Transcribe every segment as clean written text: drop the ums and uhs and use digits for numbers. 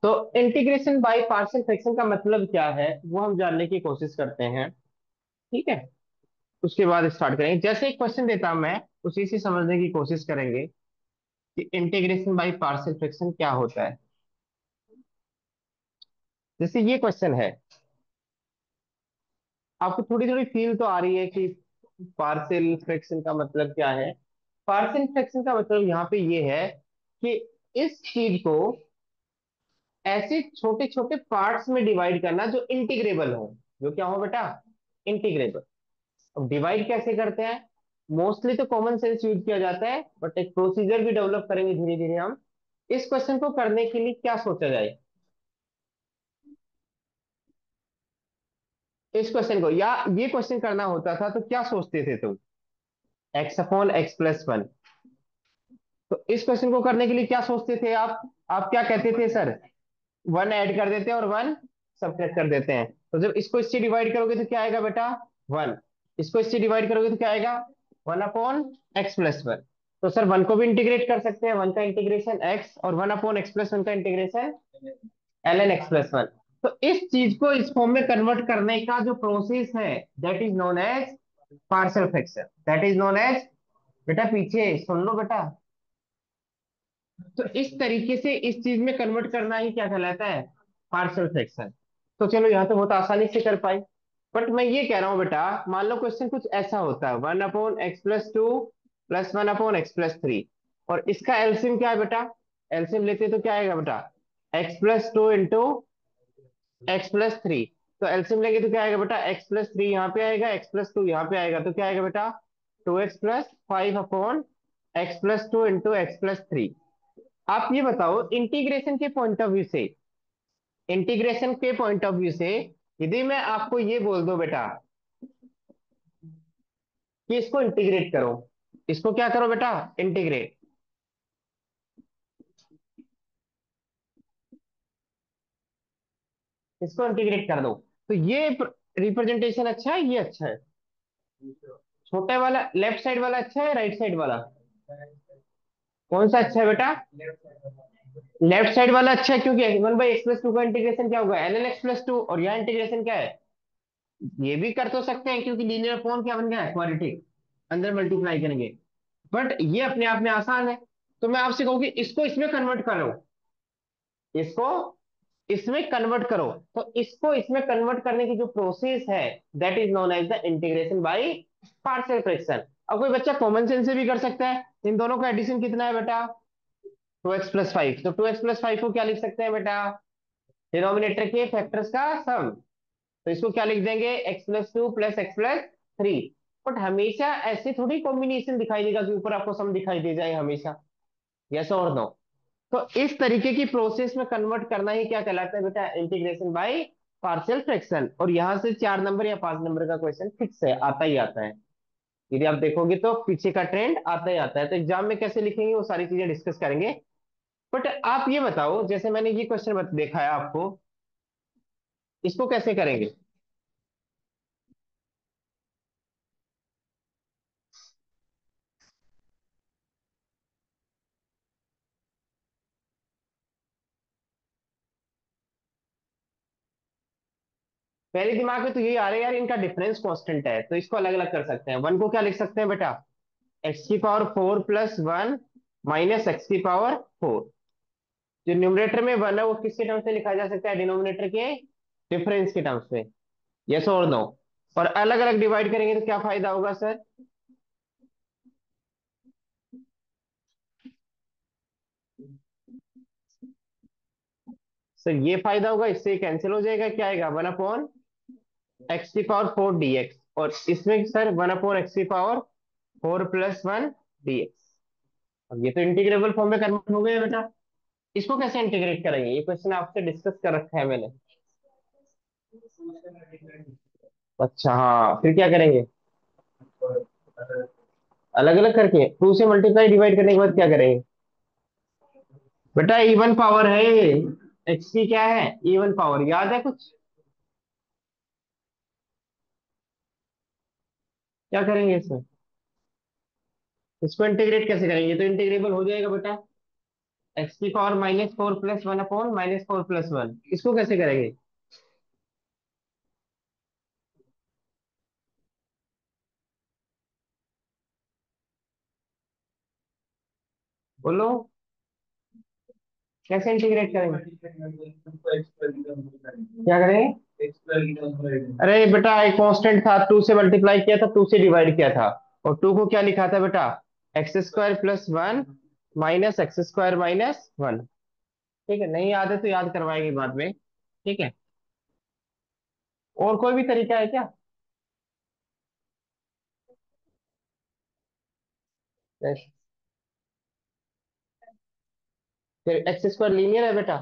तो integration by partial fraction का मतलब क्या है वो हम जानने की कोशिश करते हैं। ठीक है, उसके बाद स्टार्ट करेंगे। जैसे एक क्वेश्चन देता हूं मैं, उसी से समझने की कोशिश करेंगे कि इंटीग्रेशन बाय पार्शियल फ्रैक्शन क्या होता है। जैसे ये क्वेश्चन है, आपको थोड़ी थोड़ी फील तो आ रही है कि पार्शियल फ्रैक्शन का मतलब क्या है। पार्शियल फ्रैक्शन का मतलब यहाँ पे ये है कि इस चीज को ऐसे छोटे छोटे पार्ट्स में डिवाइड करना जो इंटीग्रेबल हो। जो क्या हो बेटा? इंटीग्रेबल। अब डिवाइड कैसे करते हैं? मोस्टली तो कॉमन सेंस यूज किया जाता है, बट एक प्रोसीजर भी डेवलप करेंगे धीरे धीरे हम। इस क्वेश्चन को करने के लिए क्या सोचा जाए? इस क्वेश्चन को, या ये क्वेश्चन करना होता था तो क्या सोचते थे तुम? X upon x plus one. तो इस क्वेश्चन को करने के लिए क्या सोचते थे आप क्या कहते थे सर? वन ऐड कर देते हैं और वन सबट्रैक्ट कर देते हैं। तो जब इसको इससे डिवाइड करोगे तो क्या आएगा बेटा? वन। इसको इससे डिवाइड करोगे तो क्या आएगा? One upon x plus one. तो सर वन को भी इंटीग्रेट कर सकते हैं, वन का इंटीग्रेशन एक्स, और one upon x plus one का integration l n x plus one. तो इस चीज को इस फॉर्म में कन्वर्ट करने का जो प्रोसेस है, that is known as partial fraction. That is known as, बेटा पीछे सुन लो बेटा। तो इस तरीके से इस चीज में कन्वर्ट करना ही क्या कहलाता है? Partial fraction. तो चलो यहाँ तो बहुत आसानी से कर पाई। बट मैं ये कह रहा हूँ बेटा, मान लो क्वेश्चन कुछ ऐसा होता है, one upon x plus two plus one upon x plus three, और इसका एलसीएम क्या है बेटा? एलसीएम लेते तो क्या आएगा बेटा? X plus two into x plus three. तो एलसीएम लेंगे तो क्या आएगा बेटा? एक्स प्लस थ्री यहाँ पे आएगा, एक्स प्लस टू यहाँ पे आएगा, तो क्या आएगा बेटा? Two x plus five upon x plus two into x plus three. आप ये बताओ, इंटीग्रेशन के पॉइंट ऑफ व्यू से, इंटीग्रेशन के पॉइंट ऑफ व्यू से यदि मैं आपको ये बोल दूं बेटा कि इसको इंटीग्रेट करो, इसको क्या करो बेटा? इंटीग्रेट। इसको इंटीग्रेट कर दो, तो ये रिप्रेजेंटेशन अच्छा है, ये अच्छा है? छोटे वाला लेफ्ट साइड वाला अच्छा है, राइट साइड वाला? कौन सा अच्छा है बेटा? लेफ्ट साइड वाला अच्छा है, क्योंकि one by x plus two का इंटीग्रेशन क्या होगा? L n x plus two, और यहाँ इंटीग्रेशन क्या है? ये भी कर तो सकते हैं, क्योंकि लीनियर फॉर्म क्या बन गया है? क्वाड्रेटिक। अंदर मल्टीप्लाई करेंगे। बट ये अपने आप में आसान है। तो मैं आपसे कहूँ कि इसको इसमें कन्वर्ट करो, इसको इसमें कन्वर्ट करो। तो इसको इसमें कन्वर्ट करने की जो प्रोसेस है, that is known as the integration by partial fraction. अब कोई बच्चा कॉमन सेंस से भी कर सकता है। इन दोनों का एडिशन कितना है बेटा? Two x plus five. तो टू एक्स प्लस फाइव को क्या लिख सकते हैं बेटा? डिनोमिनेटर के फैक्टर्स का सम। तो इसको क्या लिख देंगे? X plus two plus x plus three. But हमेशा ऐसे थोड़ी कॉम्बिनेशन दिखाई देगा कि ऊपर आपको सम दिखाई दे जाए हमेशा। यस और नो? तो इस तरीके की प्रोसेस में कन्वर्ट करना ही क्या कहलाता है बेटा? Integration by partial fraction. और यहां से 4 नंबर या 5 नंबर का क्वेश्चन फिक्स है, आता ही आता है। यदि आप देखोगे तो पीछे का ट्रेंड आता ही आता है। तो एग्जाम में कैसे लिखेंगे वो सारी चीजें डिस्कस करेंगे। बट आप ये बताओ, जैसे मैंने ये क्वेश्चन देखा है आपको, इसको कैसे करेंगे? पहले दिमाग में तो यही आ रहा है यार, इनका डिफरेंस कांस्टेंट है, तो इसको अलग अलग कर सकते हैं। वन को क्या लिख सकते हैं बेटा? एक्स की power four plus one minus x की पावर फोर। जो न्यूमरेटर में वन है वो किसके टर्म्स में लिखा जा सकता है? डिनोमिनेटर के डिफरेंस के टर्म्स में। यस और नो? और अलग अलग डिवाइड करेंगे तो क्या फायदा होगा सर? सर ये फायदा होगा, इससे कैंसिल हो जाएगा, क्या आएगा? वन अपॉन एक्स की पावर फोर डी एक्स। और इसमें सर वन अपॉन एक्स की power four plus one D x. अब ये तो इंटीग्रेबल फॉर्म में कन्वर्ट हो गया बेटा। इसको कैसे इंटीग्रेट करेंगे? ये क्वेश्चन आपसे डिस्कस कर रखा है मैंने। अच्छा हाँ, फिर क्या करेंगे? अलग अलग करके टू से मल्टीप्लाई डिवाइड करने के बाद क्या करेंगे? बेटा इवन पावर है, एक्स की क्या है? इवन पावर, याद है कुछ? क्या करेंगे इसमें? इसको इंटीग्रेट कैसे करेंगे? ये तो इंटीग्रेबल हो जाएगा बेटा। एक्स की पावर -4 + 1 अपॉन -4 + 1, इसको कैसे करेंगे? बोलो, कैसे इंटीग्रेट करेंगे? क्या करेंगे? अरे बेटा, एक कांस्टेंट था, 2 से मल्टीप्लाई किया था, 2 से डिवाइड किया था। और 2 को क्या लिखा था बेटा? x² + 1 -x² - 1। ठीक है, नहीं याद है तो याद करवाएंगे बाद में। ठीक है। और कोई भी तरीका है क्या? Yes. फिर x² लीनियर है बेटा।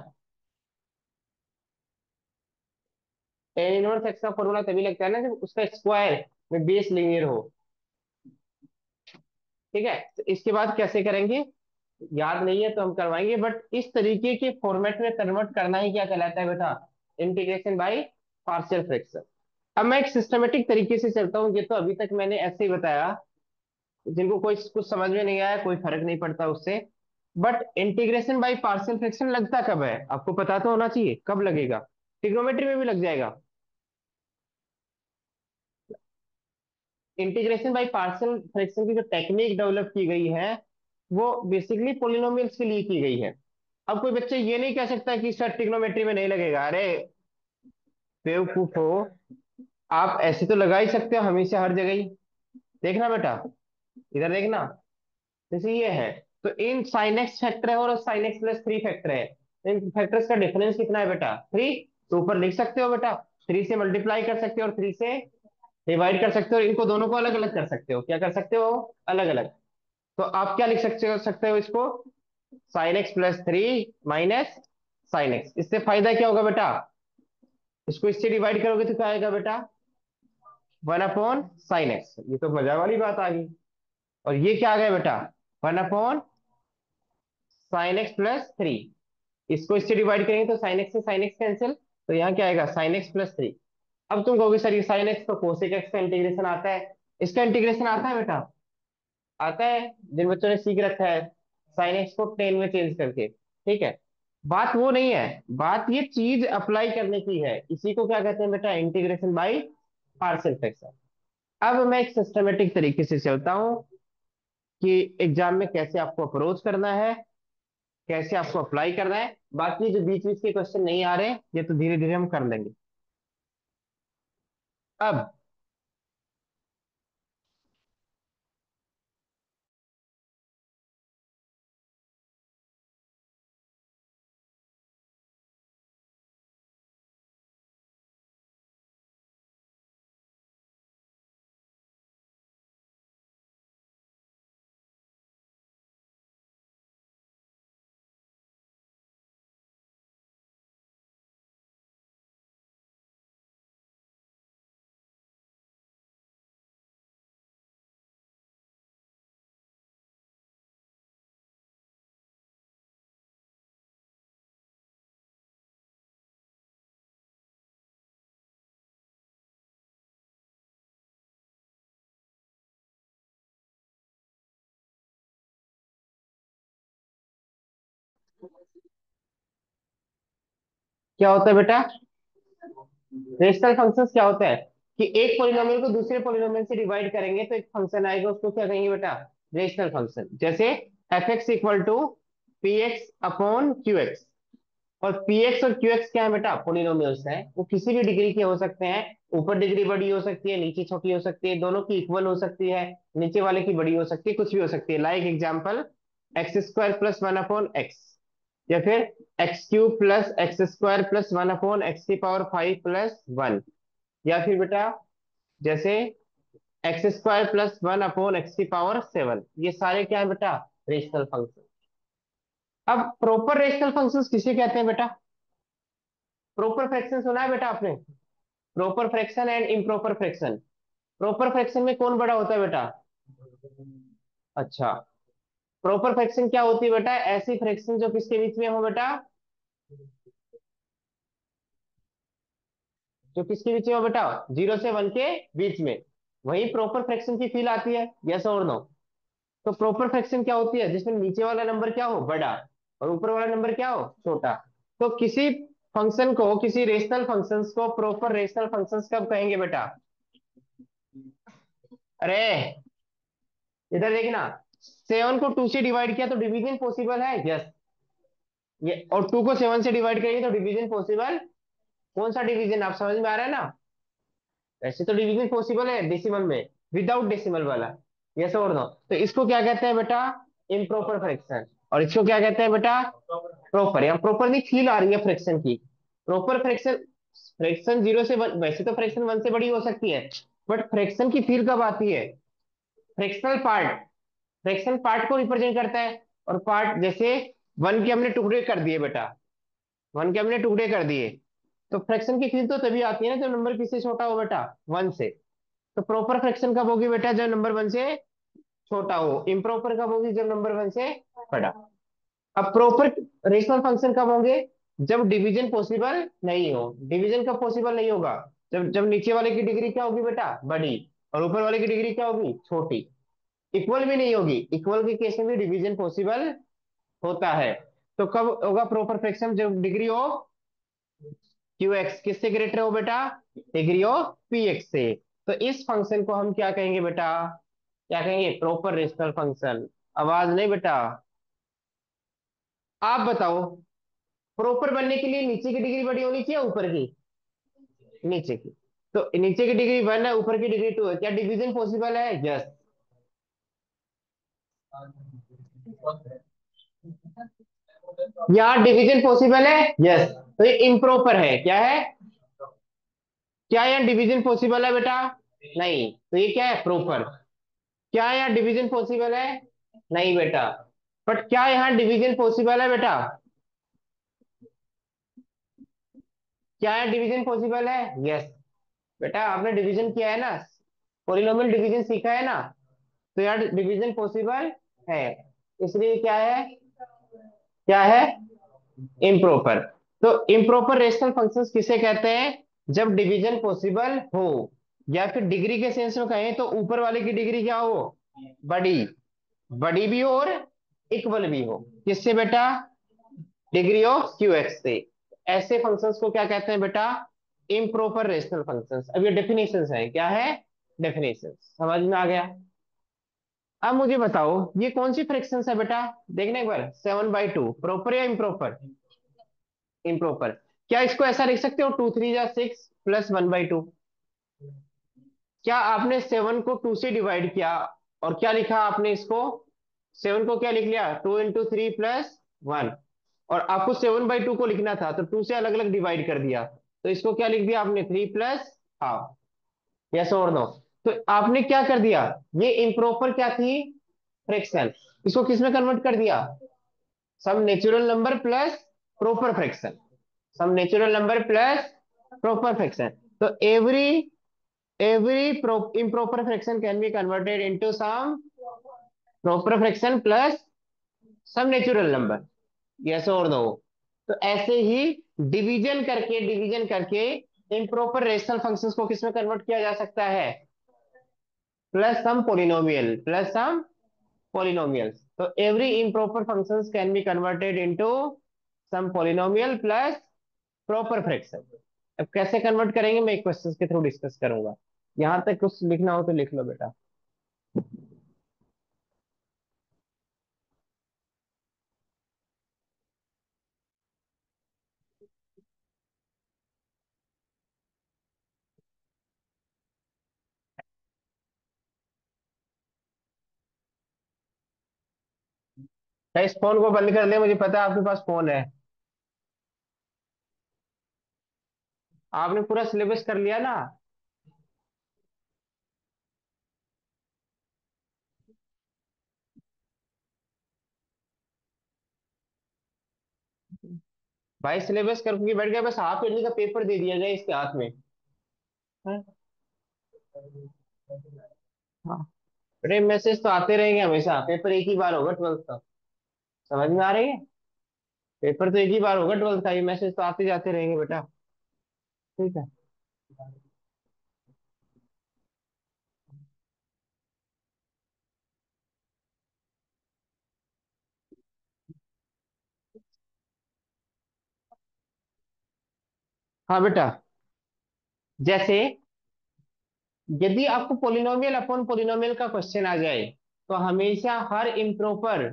tan 1x का फॉर्मूला तभी लगता है ना जब उसका स्क्वायर में बेस लीनियर हो। ठीक है, तो इसके बाद कैसे करेंगे? याद नहीं है तो हम करवाएंगे, बट इस तरीके के फॉर्मेट में कन्वर्ट करना ही क्या कहलाता है बेटा? Integration by partial fraction. अब मैं एक सिस्टमेटिक तरीके से चलता हूँ, ये तो अभी तक मैंने ऐसे ही बताया। जिनको कोई कुछ समझ में नहीं आया, कोई फर्क नहीं पड़ता उससे। But integration by partial fraction लगता कब है आपको पता तो होना चाहिए, कब लगेगा? ट्रिग्नोमेट्री में भी लग जाएगा। इंटीग्रेशन बाय पार्शियल फ्रैक्शन की जो टेक्निक डेवलप की गई है, वो बेसिकली पोलिनोमियल्स के लिए की गई है। अब कोई बच्चे ये नहीं कह सकता कि सर ट्रिग्नोमेट्री में नहीं लगेगा। अरे बेवकूफ हो, आप ऐसे तो लगा ही सकते हो हमेशा हर जगह ही। देखना बेटा, इधर देखना। जैसे ये है, तो इन साइन एक्स फैक्टर है और साइन x + 3 फैक्टर है। इन फैक्टर्स का डिफरेंस कितना है बेटा? 3। तो ऊपर लिख सकते हो बेटा, 3 से मल्टीप्लाई कर सकते हो और 3 से डिवाइड कर सकते हो, इनको दोनों को अलग अलग कर सकते हो। क्या कर सकते हो? अलग अलग। तो आप क्या लिख सकते हो इसको? sin x + 3 -sin x। इससे फायदा क्या होगा बेटा? इसको इससे डिवाइड करोगे तो क्या आएगा बेटा? 1/sin x। ये तो मजा वाली बात आ गई। और ये क्या आ गया बेटा? 1/sin x + 3। इसको इससे डिवाइड करेंगे तो sin x कैंसिल। तो यहाँ क्या आएगा? sin x + 3। अब तुम कहोगे सर ये sin x तो cosec x का इंटीग्रेशन आता है। इसका इंटीग्रेशन आता है बेटा? आता है। जिन बच्चों ने सीख रखा है साइन एक्स को टेन में चेंज करके। ठीक है। बात वो नहीं है, बात ये चीज अप्लाई करने की है। इसी को क्या कहते हैं बेटा? Integration by partial fraction. अब मैं एक सिस्टमेटिक तरीके से चलता हूँ कि एग्जाम में कैसे आपको अप्रोच करना है, कैसे आपको अप्लाई करना है। बाकी जो बीच बीच के क्वेश्चन नहीं आ रहे, ये तो धीरे धीरे हम कर लेंगे। अब क्या होता है बेटा? रेशनल फंक्शंस क्या होता है कि एक पोलिनोमियल को दूसरे पोलिनोमियल से डिवाइड करेंगे तो एक फंक्शन आएगा, उसको क्या कहेंगे बेटा? Rational function. जैसे f(x = px/qx)। और px और qx क्या है बेटा? पोलिनोमियल्स हैं, वो किसी भी डिग्री के हो सकते हैं। ऊपर डिग्री बड़ी हो सकती है, नीचे छोटी हो सकती है, दोनों की इक्वल हो सकती है, नीचे वाले की बड़ी हो सकती है, कुछ भी हो सकती है। लाइक एग्जाम्पल, x² + 1/x, या फिर x³ + x² + 1/x⁵ या फिर बेटा जैसे x² + 1/x7। ये सारे क्या है बेटा? Rational function. अब प्रॉपर रेशनल फंक्शंस किसे कहते हैं बेटा? प्रॉपर फ्रैक्शन सुना है बेटा आपने? Proper fraction and improper fraction. Proper fraction में कौन बड़ा होता है बेटा? अच्छा, प्रॉपर फ्रैक्शन क्या होती है बेटा? ऐसी फ्रैक्शन जो किसके बीच में हो बेटा? जो किसके बीच में हो बेटा? 0 से 1 के बीच में। वही प्रॉपर फ्रैक्शन की फील आती है। यस और नो? तो प्रॉपर फ्रैक्शन क्या होती है? जिसमें नीचे वाला नंबर क्या हो? बड़ा। और ऊपर वाला नंबर क्या हो, छोटा। तो किसी फंक्शन को, किसी रेशनल फंक्शंस को प्रॉपर रेशनल फंक्शंस कब कहेंगे बेटा? अरे इधर देखना, 7 को 2 से डिवाइड किया तो डिवीजन पॉसिबल है, यस। ये और 2 को 7 से डिवाइड करेंगे तो डिवीजन पॉसिबल। कौन सा डिवीजन, आप समझ में आ रहा है ना? वैसे तो डिवीजन पॉसिबल है डेसिमल में, विदाउट डेसिमल वाला। यस और नो? तो इसको क्या कहते हैं बेटा? Improper fraction. और इसको क्या कहते हैं बेटा? प्रॉपर। या प्रॉपर नहीं, फील आ रही है फ्रैक्शन की। प्रॉपर फ्रैक्शन, फ्रैक्शन 0 से 1, वैसे तो फ्रैक्शन 1 से बड़ी हो सकती है, बट फ्रैक्शन की फील कब आती है? फ्रैक्शनल पार्ट, फ्रैक्शन पार्ट को रिप्रेजेंट करता है। और पार्ट जैसे 1 के हमने टुकड़े कर दिए बेटा, 1 के हमने टुकड़े कर दिए, तो फ्रैक्शन की फील तो तभी आती है ना जब नंबर किससे छोटा हो बेटा, 1 से। तो प्रॉपर फ्रैक्शन कब होगी बेटा? जब नंबर 1 से छोटा हो। इम्प्रॉपर कब होगी? जब नंबर 1 से बड़ा। अब प्रॉपर रेशनल फंक्शन कब होंगे? जब डिवीजन पॉसिबल नहीं हो। डिवीजन कब पॉसिबल नहीं होगा? जब जब नीचे वाले की डिग्री क्या होगी बेटा, बड़ी, और ऊपर वाले की डिग्री क्या होगी, छोटी। इक्वल भी नहीं होगी, इक्वल के केस में भी डिवीजन पॉसिबल होता है। तो कब होगा प्रॉपर फ्रैक्शन? जब डिग्री ऑफ क्यू एक्स किससे ग्रेटर हो बेटा? डिग्री ऑफ पी एक्स से। तो इस फंक्शन को हम क्या कहेंगे बेटा? क्या कहेंगे? Proper rational function. आवाज नहीं बेटा। आप बताओ, प्रॉपर बनने के लिए नीचे की डिग्री बड़ी होनी चाहिए ऊपर की? नीचे की। तो नीचे की डिग्री 1 है, ऊपर की डिग्री 2 है, क्या डिवीजन पॉसिबल है? यस। यहाँ डिवीजन पॉसिबल है, यस। तो ये इम्प्रॉपर है, क्या है? क्या यहाँ डिवीजन पॉसिबल है बेटा? नहीं, तो ये क्या है, प्रॉपर। क्या यहाँ डिवीजन पॉसिबल है? नहीं बेटा। बट क्या यहाँ डिवीजन पॉसिबल है बेटा? क्या यहाँ डिवीजन पॉसिबल है? यस। बेटा आपने डिवीजन किया है ना, पॉलिनोमियल डिवीजन सीखा है ना, तो यार डिवीजन पॉसिबल है। इसलिए क्या है, क्या है, इम्प्रॉपर। तो इम्प्रॉपर रेशनल फंक्शंस किसे कहते हैं? जब डिवीजन पॉसिबल हो, या फिर डिग्री के सेंस में कहें तो ऊपर वाले की डिग्री क्या हो, बड़ी, बड़ी भी हो और इक्वल भी हो। किससे बेटा? डिग्री ऑफ क्यू एक्स से। ऐसे फंक्शंस को क्या कहते हैं बेटा? Improper rational functions. अब ये डेफिनेशंस है, क्या है, डेफिनेशंस। समझ में आ गया? अब मुझे बताओ, ये कौन सी फ्रैक्शंस है बेटा? देखना एक बार, 7/2 प्रॉपर या इम्प्रॉपर? इम्प्रॉपर। क्या इसको ऐसा लिख सकते हो, 2 3 जा 6 प्लस 1/2? क्या आपने 7 को 2 से डिवाइड किया, और क्या लिखा आपने इसको? 7 को क्या लिख लिया, 2 × 3 + 1। और आपको 7/2 को लिखना था, तो 2 से अलग अलग डिवाइड कर दिया, तो इसको क्या लिख दिया आपने, 3 + ½ यस और नो? तो आपने क्या कर दिया, ये इम्प्रॉपर क्या थी, फ्रैक्शन, इसको किस में कन्वर्ट कर दिया, some natural number plus proper fraction. Some natural number plus proper fraction. तो every improper fraction can be converted into some proper fraction plus some natural number, yes or no? तो ऐसे ही division करके improper rational functions को किसमें convert किया जा सकता है, प्लस सम पोलिनोमियल, प्लस सम polynomials. तो every improper functions can be converted into some polynomial plus proper fraction. अब कैसे कन्वर्ट करेंगे मैं एक क्वेश्चन के थ्रू डिस्कस करूंगा। यहां तक कुछ लिखना हो तो लिख लो बेटा। क्या इस फोन को बंद कर ले, मुझे पता है आपके पास फोन है। आपने पूरा सिलेबस कर लिया ना? भाई सिलेबस करके बैठ गया, बस हाफ ईयरली का पेपर दे दिया जाए इसके हाथ में। हाँ। हाँ। अरे मैसेज तो आते रहेंगे हमेशा, पेपर एक ही बार होगा 12th का। समझ में आ रही है? पेपर तो एक ही बार होगा 12th का, ये मैसेज तो आते जाते रहेंगे बेटा। ठीक है। हाँ बेटा, जैसे यदि आपको पोलिनोमियल अपॉन पोलिनोमियल का क्वेश्चन आ जाए, तो हमेशा हर इम्प्रॉपर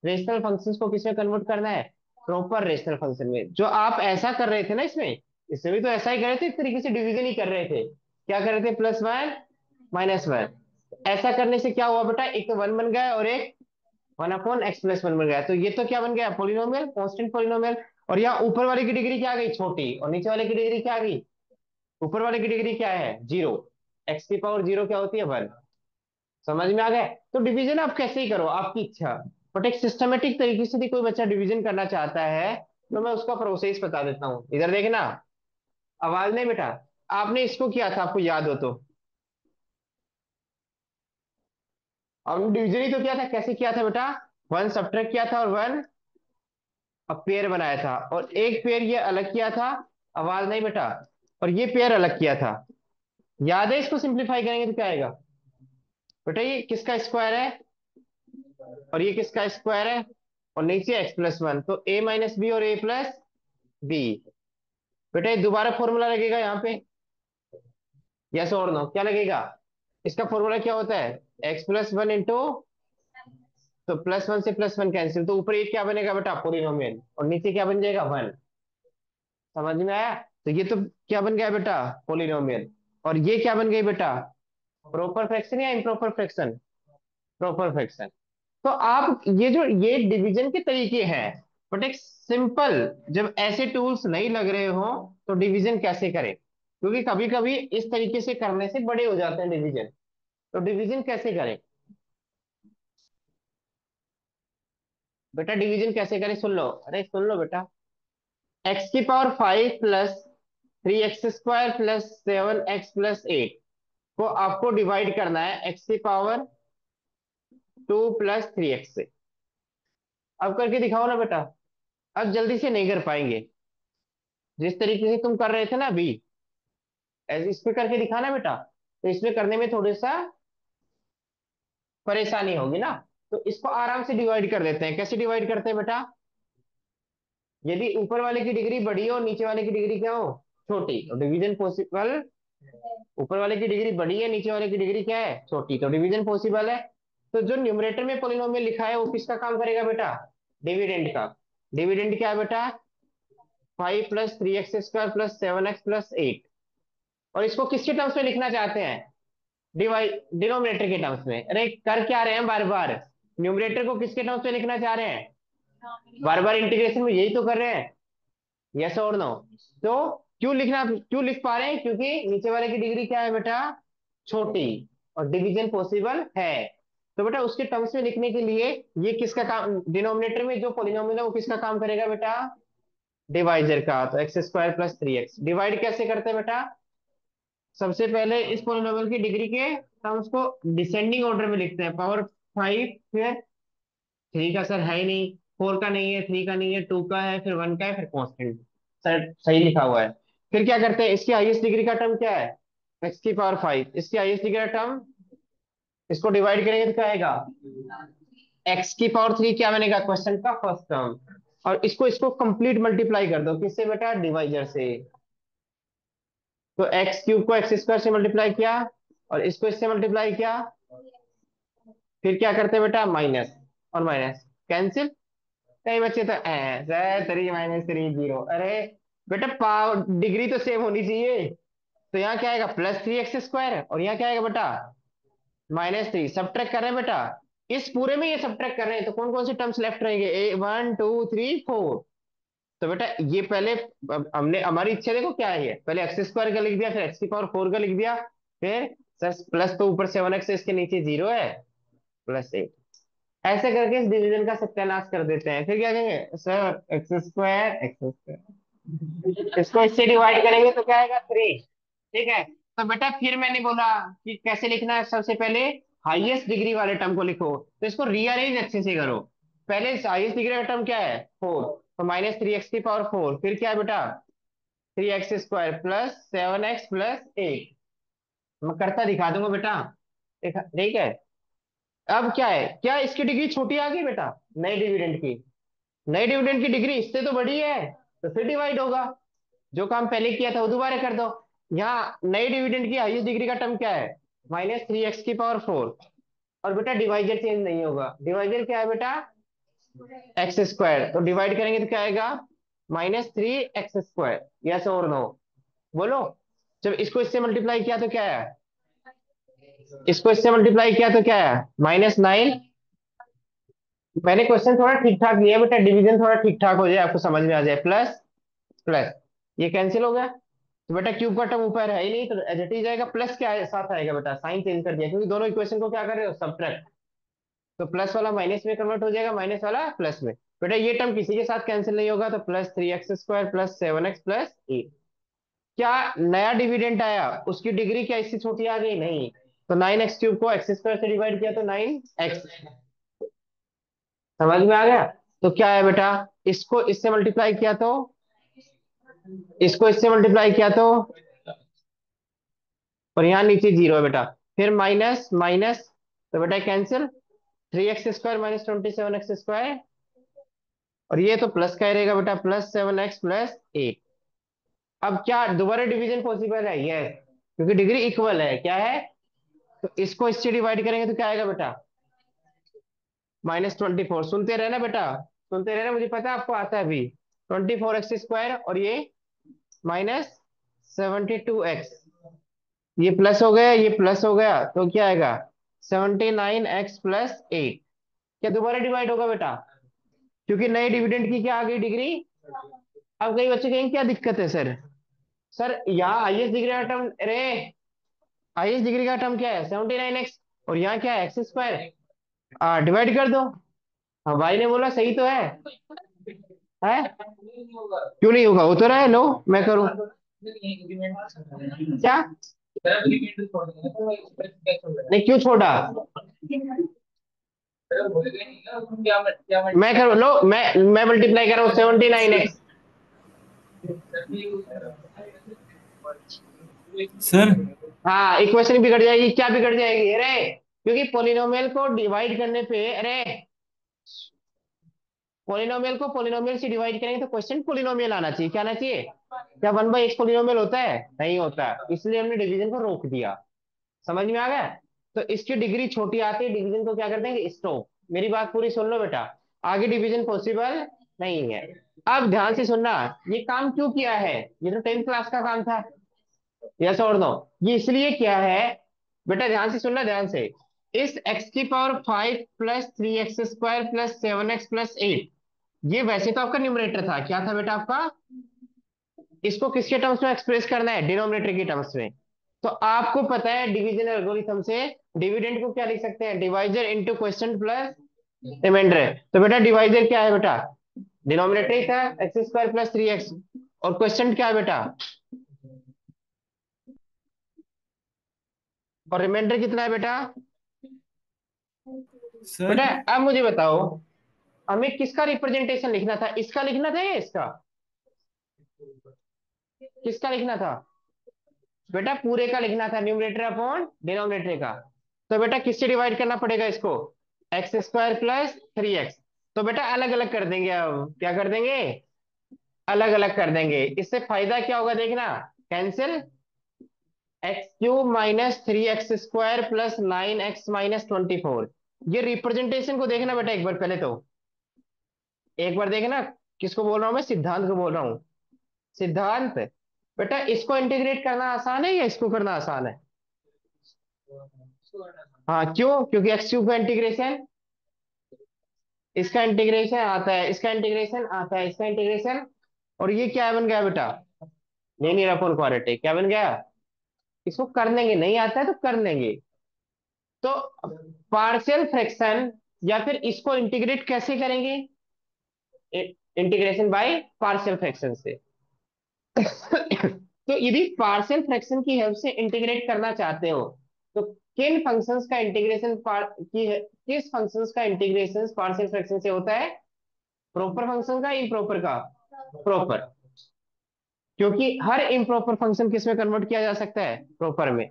रेशनल फंक्शंस को किसमें कन्वर्ट करना है? प्रॉपर रेशनल फंक्शन में। जो आप ऐसा कर रहे थे ना इसमें, इसमें भी तो ऐसा ही कर रहे थे, एक तरीके से डिवीजन ही कर रहे थे। क्या कर रहे थे? +1 -1। ऐसा करने से क्या हुआ बेटा? एक तो 1 बन गया और एक 1/x+1 बन गया। तो ये तो क्या बन गया? Polynomial, constant polynomial. और यहाँ ऊपर वाले की डिग्री क्या आ गई? छोटी। और नीचे वाले की डिग्री क्या आ गई? ऊपर वाले की डिग्री क्या है? 0। x⁻0 क्या होती है? 1। समझ में आ गए? तो डिवीजन आप कैसे ही करो, आपकी इच्छा। बट एक सिस्टमेटिक तरीके से भी कोई बच्चा डिवीजन करना चाहता है, तो मैं उसका प्रोसेस बता देता हूँ। इधर देखना। आवाज नहीं बेटा। आपने इसको किया था, आपको याद हो तो। आपने डिवीजन ही तो किया था। कैसे किया था बेटा? 1 सब्ट्रैक्ट किया था और 1 पेयर बनाया था, और एक पेयर ये अलग किया था। आवाज नहीं बेटा। और ये पेयर अलग किया था। याद है? इसको सिंप्लीफाई करेंगे तो क्या आएगा बेटा? ये किसका स्क्वायर है और ये किसका स्क्वायर है? और नीचे x+1, तो a-b और a+b। बेटा ये दोबारा फॉर्मूला लगेगा यहाँ पे। यस और नो? क्या लगेगा? इसका फॉर्मूला क्या होता है? x+1 इंटू, तो +1 से +1 कैंसिल, तो ऊपर ये क्या बनेगा बेटा? पोलिनोमियल। और नीचे क्या बन जाएगा? 1। समझ में आया? तो ये तो क्या बन गया बेटा? पोलिनोमियल। और ये क्या बन गई बेटा? प्रॉपर फ्रैक्शन या इम्प्रॉपर फ्रैक्शन? Proper fraction. तो आप ये डिवीजन के तरीके हैं। बट एक सिंपल, जब ऐसे टूल्स नहीं लग रहे हो, तो डिवीजन कैसे करें? क्योंकि कभी कभी इस तरीके से करने से बड़े हो जाते हैं डिवीजन। तो डिवीजन कैसे करें बेटा? डिवीजन कैसे करें सुन लो, अरे सुन लो बेटा। x⁵ plus 3x² plus 7x+8 को आपको डिवाइड करना है x⁵ 2 प्लस 3x से। अब करके दिखाओ ना बेटा। अब जल्दी से नहीं कर पाएंगे, जिस तरीके से तुम कर रहे थे ना अभी, ऐसे इस पे करके दिखाना बेटा। तो इसमें करने में थोड़ा सा परेशानी होगी ना। तो इसको आराम से डिवाइड कर देते हैं। कैसे डिवाइड करते हैं बेटा? यदि ऊपर वाले की डिग्री बड़ी हो, नीचे वाले की डिग्री क्या हो? छोटी, तो डिवीजन पॉसिबल। ऊपर वाले की डिग्री बड़ी है, नीचे वाले की डिग्री क्या है? छोटी, तो डिवीजन पॉसिबल है। तो जो न्यूमरेटर में पोलिनोमियल लिखा है, वो किसका काम करेगा बेटा? डिविडेंड का। डिविडेंड क्या है बेटा? 5 + 3x² प्लस 7x+8। और इसको किसके टर्म्स में लिखना चाहते हैं? डिवाइड डिनोमिनेटर के टर्म्स में। अरे कर क्या रहे हैं बार बार? न्यूमरेटर को किसके टर्म्स में लिखना चाह रहे हैं? बार बार इंटीग्रेशन में यही तो कर रहे हैं। यस और नो? तो क्यों लिख पा रहे हैं? क्योंकि नीचे वाले की डिग्री क्या है बेटा? छोटी। और डिवीजन पॉसिबल है। तो बेटा उसके टर्म्स में लिखने के लिए, ये किसका काम? डिनोमिनेटर में जो पॉलिनोमियल है वो किसका काम करेगा बेटा? डिवाइजर का। तो x² प्लस 3x। डिवाइड कैसे करते हैं बेटा? सबसे पहले इस पॉलिनोमियल की डिग्री के टर्म्स को डिसेंडिंग ऑर्डर में लिखते हैं। पावर 5, फिर 3 का सर है ही नहीं, 4 का नहीं है, 3 का नहीं है, 2 का है, फिर 1 का है, फिर कांस्टेंट। सर सही लिखा हुआ है। फिर क्या करते हैं? इसकी हाईएस्ट डिग्री का टर्म क्या है? x⁵ इसकी हाईएस्ट डिग्री का टर्म। इसको डिवाइड करेंगे तो क्या आएगा? x⁵ क्या बनेगा? क्वेश्चन का फर्स्ट टर्म। और इसको इसको कंप्लीट मल्टीप्लाई कर दो, किससे बेटा? डिवाइजर से। तो x³ को x² से मल्टीप्लाई किया, और इसको इससे मल्टीप्लाई किया। फिर क्या करते हैं बेटा? माइनस और माइनस कैंसिल। कई बच्चे तो सर 3 - 3 0। अरे बेटा पावर डिग्री तो सेम होनी चाहिए। तो यहाँ क्या आएगा? +3x²। और यहाँ क्या आएगा बेटा? -3। सब्ट्रैक्ट कर रहे हैं बेटा। इस पूरे में ये सब्ट्रैक्ट कर रहे हैं, तो कौन कौन से टर्म्स लेफ्ट रहेंगे? 1 2 3 4। तो बेटा ये पहले, अब हमने हमारी इच्छा देखो क्या है। ये पहले x² का लिख दिया, फिर x⁴ का लिख दिया, फिर प्लस, तो ऊपर 7x है, इसके नीचे 0 है, +8। ऐसे करके इस डिवीजन का सत्यानाश कर देते हैं। फिर क्या कहेंगे? Sir x²। इसको इससे डिवाइड करेंगे तो क्या आएगा? 3। ठीक है। तो बेटा फिर मैंने बोला कि कैसे लिखना है। सबसे पहले हाईएस्ट डिग्री वाले टर्म को लिखो, तो इसको रीअरेंज अच्छे से करो। पहले हाईएस्ट डिग्री का टर्म क्या है? 4। तो -3x⁴। फिर क्या है बेटा? 3x² plus 7x+8। मैं करता दिखा दूंगा बेटा। ठीक है। अब क्या है? क्या इसकी डिग्री छोटी आ गई बेटा? नए डिविडेंड की। नए डिविडेंड की डिग्री इससे तो बड़ी है, तो फिर डिवाइड होगा। जो काम पहले किया था वो दोबारा कर दो। यहाँ नई डिविडेंड की हाईएस्ट डिग्री का टर्म क्या है? -3x⁴। और बेटा डिवाइजर चेंज नहीं होगा। डिवाइजर क्या है बेटा? x²। तो डिवाइड करेंगे तो क्या आएगा? -3x²। यस और नो? बोलो। जब इसको इससे मल्टीप्लाई किया तो क्या है? इसको इससे मल्टीप्लाई किया तो क्या है? -9। मैंने क्वेश्चन थोड़ा ठीक ठाक दिया है बेटा, डिवीजन थोड़ा ठीक ठाक हो जाए, आपको समझ में आ जाए। प्लस प्लस ये कैंसिल हो गया, तो बेटा क्यूब का टर्म ऊपर है ही नहीं, तो एज इट इज जाएगा। प्लस क्या साथ आएगा बेटा? साइन चेंज कर दिया, क्योंकि दोनों इक्वेशन को क्या कर रहे हो? सब्ट्रैक्ट। तो प्लस वाला माइनस में कन्वर्ट हो जाएगा, माइनस वाला प्लस में। बेटा ये टर्म किसी के साथ कैंसिल नहीं होगा, तो +3x² +7x+8। क्या नया डिविडेंड आया, उसकी डिग्री क्या इससे छोटी आ गई? नहीं। तो 9x³ को x² से डिवाइड किया तो 9x। समझ में आ गया? तो क्या है बेटा? इसको इससे मल्टीप्लाई किया तो, इसको इससे मल्टीप्लाई किया तो, और यहाँ नीचे जीरो है बेटा। फिर माइनस माइनस, तो बेटा कैंसिल। 3x² -27x²। और ये तो प्लस का ही रहेगा बेटा, +7x+8। अब क्या दोबारा डिवीजन पॉसिबल है? यस, क्योंकि डिग्री इक्वल है। क्या है? तो इसको इससे डिवाइड करेंगे तो क्या आएगा बेटा? -24। सुनते रहना बेटा, सुनते रहना, मुझे पता है आपको आता है अभी। 24x², और ये -72x। ये प्लस हो गया, ये प्लस हो गया, तो क्या आएगा? 79x+8। क्या दोबारा डिवाइड होगा बेटा? क्योंकि नए डिविडेंड की क्या आ गई डिग्री। अब कई बच्चे कहेंगे क्या दिक्कत है सर? सर यहाँ हाईएस्ट डिग्री का टर्म, अरे हाईएस्ट डिग्री का टर्म क्या है? 79x। और यहाँ क्या है? x²। डिवाइड कर दो। हाँ भाई ने बोला सही तो है? क्यों नहीं होगा? हो तो रहा है। लो मैं करूँ क्या? नहीं क्यों छोड़ा? मैं करूँ, लो मैं मल्टीप्लाई कर रहा हूँ 79x। सर। हाँ इक्वेशन बिगड़ जाएगी। क्या बिगड़ जाएगी? अरे क्योंकि पोलिनोमियल को डिवाइड करने पे, अरे पोलिनोमियल को पोलिनोमियल से डिवाइड करेंगे तो क्वेश्चन पोलिनोमियल आना चाहिए। क्या आना चाहिए? क्या 1/x पोलिनोमियल होता है? नहीं होता, इसलिए हमने डिवीजन को रोक दिया। समझ में आ गया? तो इसकी डिग्री छोटी आती है, डिवीजन को क्या कर देंगे? स्टॉप। मेरी बात पूरी सुन लो बेटा, आगे डिवीजन पॉसिबल नहीं है। अब ध्यान से सुनना, ये काम क्यों किया है? ये तो 10th क्लास का काम था। यस और नो? ये इसलिए क्या है बेटा, ध्यान से सुनना, ध्यान से। इस x⁵ +3x² +7x+8, ये वैसे तो आपका न्यूमरेटर था। क्या था बेटा आपका? इसको किसके टर्म्स में एक्सप्रेस करना है? डिनोमिनेटर के टर्म्स में। तो आपको पता है डिवीजन एल्गोरिथम से डिविडेंड को क्या लिख सकते हैं? Divisor into quotient plus remainder. तो बेटा डिवाइजर क्या है बेटा? डिनोमिनेटर ही था, x² +3x। और क्वेश्चन क्या है बेटा? और रिमाइंडर कितना है बेटा? सर। बेटा अब मुझे बताओ, हमें किसका रिप्रेजेंटेशन लिखना था? इसका लिखना था या इसका? किसका लिखना था? बेटा पूरे का लिखना था, न्यूमरेटर अपॉन डिनोमिनेटर का। तो बेटा किससे डिवाइड करना पड़ेगा इसको? x² +3x। तो बेटा अलग अलग कर देंगे। अब क्या कर देंगे? अलग अलग कर देंगे। इससे फायदा क्या होगा देखना, कैंसिल। x³ -3x² +9x−24। ये रिप्रेजेंटेशन को देखना बेटा एक बार, पहले तो एक बार देखना। किसको बोल रहा हूं मैं? सिद्धांत को बोल रहा हूँ। सिद्धांत, बेटा इसको इंटीग्रेट करना आसान है या इसको करना आसान है? हाँ क्यों? क्योंकि x³ का इंटीग्रेशन, इसका इंटीग्रेशन आता है, इसका इंटीग्रेशन आता है, इसका इंटीग्रेशन। और ये क्या बन गया बेटा? Linear upon quadratic. क्या बन गया? इसको कर लेंगे, नहीं आता है तो कर लेंगे। तो पार्शियल फ्रैक्शन, या फिर इसको इंटीग्रेट कैसे करेंगे? इंटीग्रेशन बाय पार्शियल फ्रैक्शन से। तो यदि पार्शियल फ्रैक्शन की हेल्प से इंटीग्रेट करना चाहते हो, तो किन फंक्शंस का इंटीग्रेशन किस फंक्शंस का इंटीग्रेशन पार्शियल फ्रैक्शन से होता है? प्रॉपर फंक्शन का, इम्प्रॉपर का? प्रॉपर। क्योंकि हर इम्प्रॉपर फंक्शन किस में कन्वर्ट किया जा सकता है? प्रॉपर में।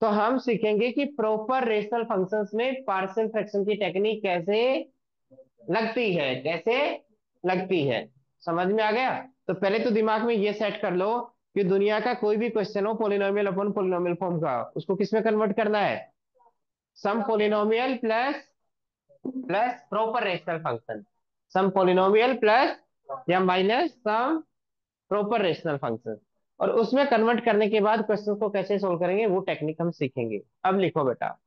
तो हम सीखेंगे कि प्रॉपर रेशनल फंक्शंस में पार्शियल फ्रैक्शन की टेक्निक कैसे लगती है, कैसे लगती है। समझ में आ गया? तो पहले तो दिमाग में ये सेट कर लो कि दुनिया का कोई भी क्वेश्चन हो पोलिनोमियल अपन पोलिनोमियल फॉर्म का, उसको किस में कन्वर्ट करना है? Some polynomial plus plus proper rational function. Some polynomial plus या minus some proper rational function. और उसमें कन्वर्ट करने के बाद क्वेश्चन को कैसे सोल्व करेंगे वो टेक्निक हम सीखेंगे। अब लिखो बेटा।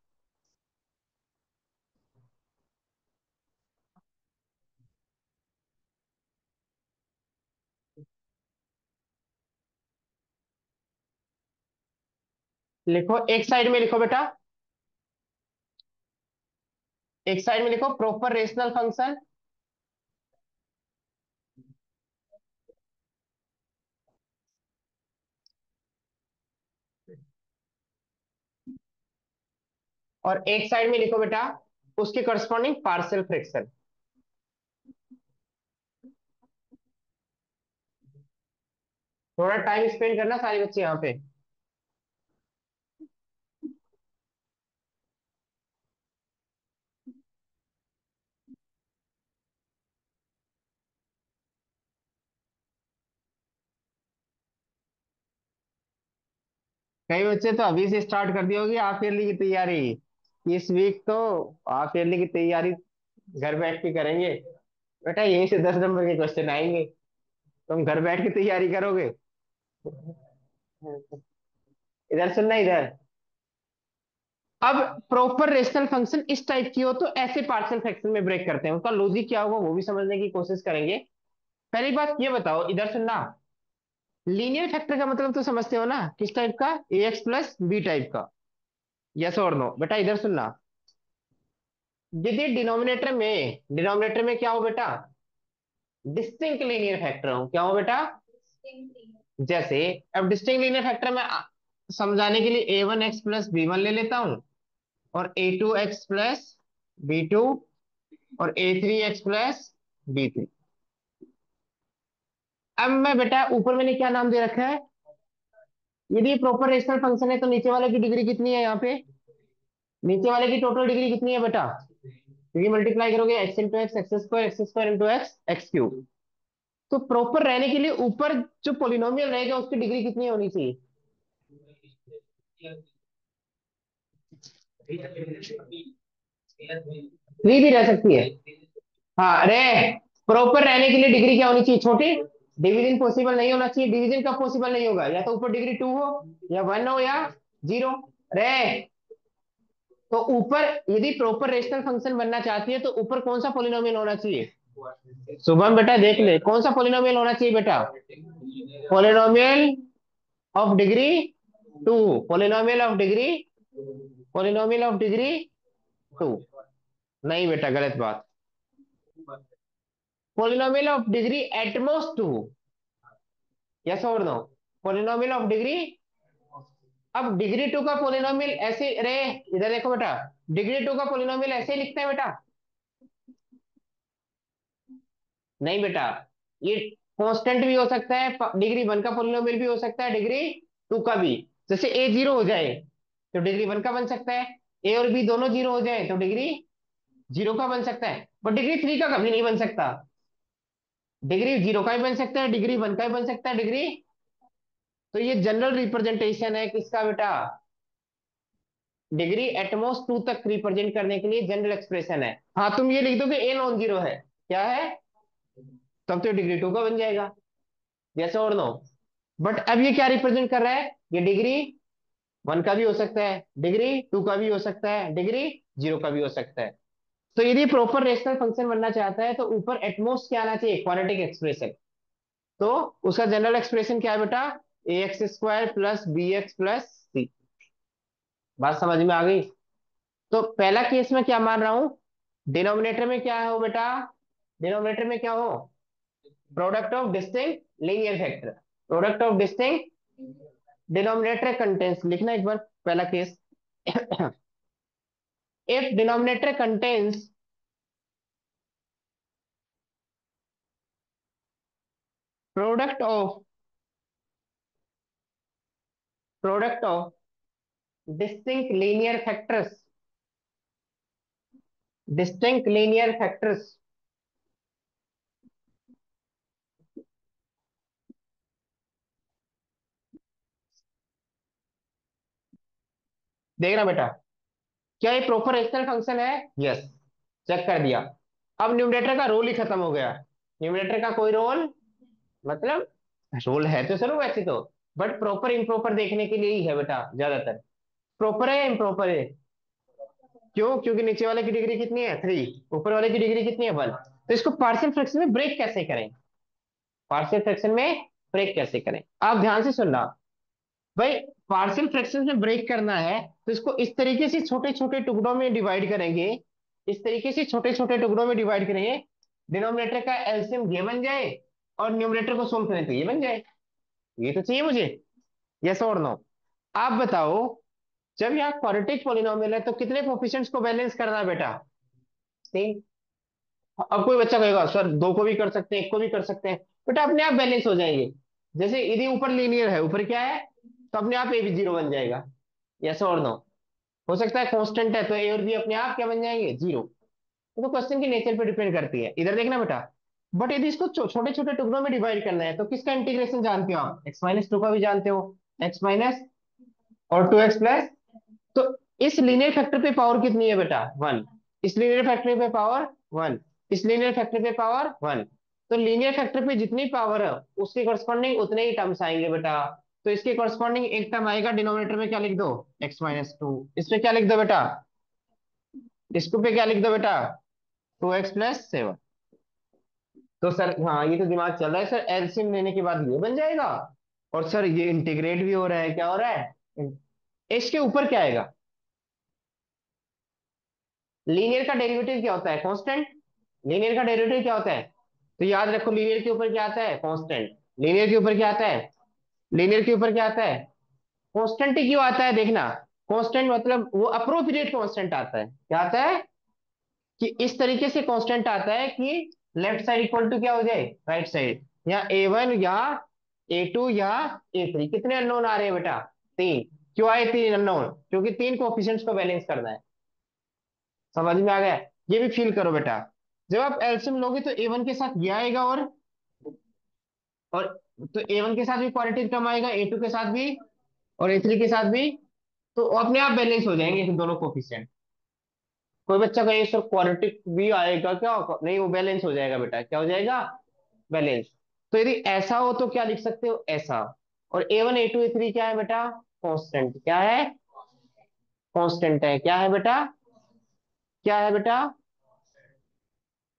लिखो एक साइड में लिखो बेटा, एक साइड में लिखो प्रॉपर रेशनल फंक्शन, और एक साइड में लिखो बेटा उसके करस्पॉन्डिंग पार्शियल फ्रैक्शन। थोड़ा टाइम स्पेंड करना सारे बच्चे यहाँ पे। कई बच्चे तो अभी से स्टार्ट कर दी होगी हाफ ईयरली की तैयारी। इस वीक तो हाफ ईयरली की तैयारी घर बैठ के करेंगे। बेटा यहीं से 10 नंबर के क्वेश्चन आएंगे, तुम घर बैठ के तैयारी करोगे। इधर सुनना इधर। अब प्रॉपर रेशनल फंक्शन इस टाइप की हो तो ऐसे पार्शियल फ्रैक्शन में ब्रेक करते हैं, उनका लॉजिक क्या होगा वो भी समझने की कोशिश करेंगे। पहली बात ये बताओ, इधर सुनना। लीनियर फैक्टर का मतलब तो समझते हो ना, किस टाइप का? ए एक्स प्लस बी टाइप का। यस और नो? बेटा इधर सुनना। यदि डिनोमिनेटर में क्या हो बेटा? डिस्टिंक्ट लीनियर फैक्टर हो। क्या हो बेटा? जैसे अब डिस्टिंक्ट लीनियर फैक्टर में समझाने के लिए a one x plus b one ले लेता हूं, और a two x plus b two, और a three x plus b three. अब मैं बेटा ऊपर मैंने क्या नाम दे रखा है? यदि ये प्रॉपर रेशनल फंक्शन है तो नीचे वाले की डिग्री कितनी है यहाँ पे? नीचे वाले की टोटल डिग्री कितनी है बेटा? क्योंकि मल्टीप्लाई करोगे x into x, x square into x, x cube. तो प्रॉपर रहने के लिए ऊपर जो पोलिनोमियल रहेगा उसकी डिग्री कितनी होनी चाहिए? 3 भी रह सकती है। हाँ अरे, प्रॉपर रहने के लिए डिग्री क्या होनी चाहिए? छोटी। डिवीजन पॉसिबल नहीं होना चाहिए। डिवीजन कब पॉसिबल नहीं होगा? या तो ऊपर डिग्री 2 हो, या 1 हो, या 0। रे, तो ऊपर यदि प्रॉपर रेशनल फंक्शन बनना चाहती है तो ऊपर कौन सा पोलिनोमियल होना चाहिए? शुभम बेटा देख ले कौन सा पोलिनोमियल होना चाहिए बेटा। Polynomial of degree 2। Polynomial of degree, polynomial of degree 2। नहीं बेटा गलत बात। Polynomial of degree at most 2। Yes और नो? पोलिनोमियल ऑफ डिग्री, अब डिग्री 2 का पोलिनोमियल ऐसे रे, इधर देखो बेटा, डिग्री 2 का पोलिनोमियल ऐसे ही लिखते हैं बेटा। नहीं बेटा, ये कांस्टेंट भी हो सकता है, डिग्री 1 का पोलिनोमियल भी हो सकता है, डिग्री 2 का भी। जैसे ए 0 हो जाए तो डिग्री 1 का बन सकता है, ए और बी दोनों 0 हो जाए तो डिग्री 0 का बन सकता है, बट डिग्री 3 का कभी नहीं बन सकता। डिग्री 0 का भी बन सकता है, डिग्री 1 का भी बन सकता है, डिग्री। तो ये जनरल रिप्रेजेंटेशन है किसका बेटा? डिग्री एटमोस्ट 2 तक रिप्रेजेंट करने के लिए जनरल एक्सप्रेशन है। हाँ तुम ये लिख दो कि ए नॉन जीरो है। क्या है? तब तो डिग्री 2 का बन जाएगा। यस और नो? बट अब ये क्या रिप्रेजेंट कर रहा है? ये डिग्री 1 का भी हो सकता है, डिग्री 2 का भी हो सकता है, डिग्री 0 का भी हो सकता है। तो यदि प्रॉपर रेशनल फंक्शन बनना चाहता है तो ऊपर एटमोस्ट क्या आना चाहिए? Quadratic expression. तो उसका जनरल एक्सप्रेशन क्या है बेटा? A x square plus b x plus c. बात समझ में आ गई? तो पहला केस में क्या मान रहा हूं? डिनोमिनेटर में क्या हो बेटा? डिनोमिनेटर में क्या हो? Product of distinct linear factor. Product of distinct, denominator contains लिखना एक बार पहला case. If denominator contains product of product of distinct linear factors, distinct linear factors, देखना बेटा, क्या ये प्रॉपर रेशनल फंक्शन है? यस, चेक कर दिया। अब न्यूमरेटर का रोल ही खत्म हो गया। न्यूमरेटर का कोई रोल, मतलब रोल है तो सर वैसे तो, बट प्रॉपर इम्प्रॉपर देखने के लिए ही है बेटा ज्यादातर। प्रॉपर है या इम्प्रॉपर है? क्यों? क्योंकि नीचे वाले की डिग्री कितनी है? 3, ऊपर वाले की डिग्री कितनी है? 1। तो इसको पार्शियल फ्रैक्शन में ब्रेक कैसे करें? पार्शियल फ्रैक्शन में ब्रेक कैसे करें, आप ध्यान से सुनना भाई। पार्शियल फ्रैक्शन में ब्रेक करना है तो इसको इस तरीके से छोटे छोटे टुकड़ों में डिवाइड करेंगे। इस तरीके से छोटे छोटे टुकड़ों में डिवाइड करेंगे, डिनोमिनेटर का एलसीएम ये बन जाए और न्यूमरेटर को सोल्व करें तो ये बन जाए। ये तो चाहिए मुझे, यस और नो। आप बताओ, जब यहाँ क्वाड्रेटिक पॉलिनोमियल है तो कितने कोफिशिएंट्स को बैलेंस करना है बेटा? 3। अब कोई बच्चा कहेगा सर दो को भी कर सकते हैं, एक को भी कर सकते हैं। बेटा अपने आप बैलेंस हो जाएंगे। जैसे यदि ऊपर लीनियर है, ऊपर क्या है, तो अपने आप ए भी जीरो बन जाएगा। यस और नो। हो सकता है कांस्टेंट है तो ए और बी अपने आप क्या बन जाएंगे? जीरो। तो क्वेश्चन की नेचर पे डिपेंड करती है, इधर देखना बेटा। बट यदि इसको छोटे छोटे टुकड़ों में डिवाइड करना है तो किसका इंटीग्रेशन जानते हो आप? x-2 का भी जानते हो। x माइनस और 2x प्लस। तो इस लीनियर फैक्टर पे पावर कितनी है बेटा? 1। इस लीनियर फैक्टर पे पावर 1। इस लीनियर फैक्टर पे पावर 1। तो लीनियर फैक्टर पे जितनी पावर है उसके करस्पॉन्डिंग उतने ही टर्म्स आएंगे बेटा। तो इसके करस्पॉन्डिंग एक टर्म आएगा डिनोमिनेटर में, क्या लिख दो? x-2। इस पे क्या लिख दो बेटा? इसको पे क्या लिख दो बेटा? 2x+7। तो सर हाँ, ये तो दिमाग चल रहा है सर, एलसीएम लेने के बाद ये बन जाएगा। और सर ये इंटीग्रेट भी हो रहा है, क्या हो रहा है? इसके ऊपर क्या आएगा? लीनियर का डेरिवेटिव क्या होता है? कांस्टेंट। लीनियर का डेरिवेटिव क्या होता है? तो याद रखो, लीनियर के ऊपर क्या आता है? कांस्टेंट। लीनियर के ऊपर क्या आता है? लीनियर के ऊपर क्या आता है? कांस्टेंट ही क्यों आता है देखना। कांस्टेंट मतलब वो अप्रोप्रिएट कांस्टेंट आता है। क्या आता है? कि इस तरीके से कांस्टेंट आता है कि लेफ्ट साइड इक्वल टू क्या हो जाए? Right side. या ए 1 या ए 2 या ए 3। कितने अननोन आ रहे हैं बेटा? 3। क्यों आए 3 अननोन? क्योंकि 3 कोफिशिएंट्स को बैलेंस करना है। समझ में आ गया? ये भी फील करो बेटा। जब आप एलसीएम लोगे तो ए 1 के साथ ये आएगा, और तो ए 1 के साथ भी क्वाड्रेटिक टर्म आएगा, ए 2 के साथ भी, और ए 3 के साथ भी। तो अपने आप बैलेंस हो जाएंगे इन दोनों कोफिशिएंट। कोई बच्चा कहे सर क्वाड्रेटिक भी आएगा क्या? नहीं, वो बैलेंस हो जाएगा बेटा। क्या हो जाएगा? बैलेंस। तो यदि ऐसा हो तो क्या लिख सकते हो? ऐसा। और A1 A2 A3 क्या है बेटा? कांस्टेंट। क्या है? कांस्टेंट है। क्या है बेटा? क्या है बेटा?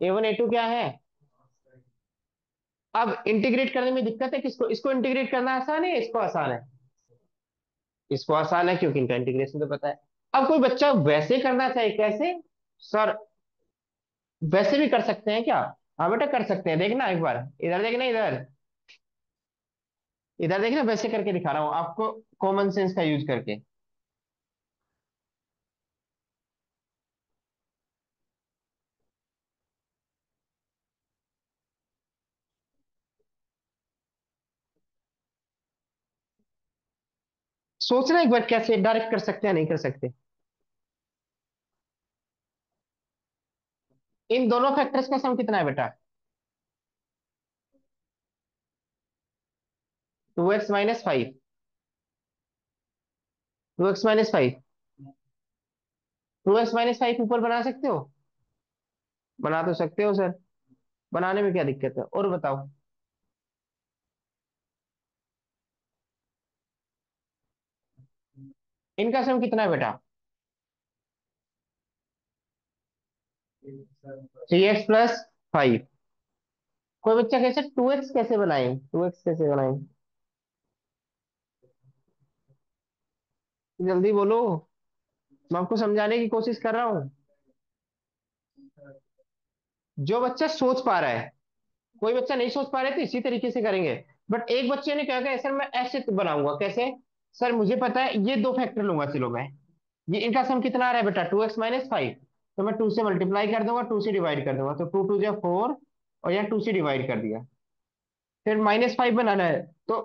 A1 A2 क्या है? अब इंटीग्रेट करने में दिक्कत है किसको? इसको इंटीग्रेट करना आसान है, इसको आसान है? इसको आसान है क्योंकि इनका इंटीग्रेशन तो पता है। अब कोई बच्चा वैसे करना चाहे, कैसे? सर वैसे भी कर सकते हैं क्या? हाँ बेटा कर सकते हैं, देखना एक बार इधर देखना, इधर इधर देखना, वैसे करके दिखा रहा हूं आपको, कॉमन सेंस का यूज करके। सोचना एक बार, कैसे डायरेक्ट कर सकते हैं नहीं कर सकते। इन दोनों फैक्टर्स का सम कितना है बेटा? 2x-5। 2x-5। 2x-5 ऊपर बना सकते हो? बना तो सकते हो सर, बनाने में क्या दिक्कत है? और बताओ। इनका सम कितना है बेटा? 3x+5। कोई बच्चा कैसे 2x कैसे बनाए? 2x कैसे बनाए? जल्दी बोलो, मैं आपको समझाने की कोशिश कर रहा हूँ। जो बच्चा सोच पा रहा है, कोई बच्चा नहीं सोच पा रहे तो इसी तरीके से करेंगे। बट एक बच्चे ने क्या कहा, सर मैं ऐसे तो बनाऊंगा कैसे? सर मुझे पता है, ये दो फैक्टर लूंगा, चलो मैं, ये इनका सम कितना आ रहा है बेटा? 2x-5। तो मैं 2 से मल्टीप्लाई कर दूंगा, 2 से डिवाइड कर दूंगा, तो 2 2 जा 4, और यहाँ 2 से डिवाइड कर दिया। फिर -5 बनाना है, तो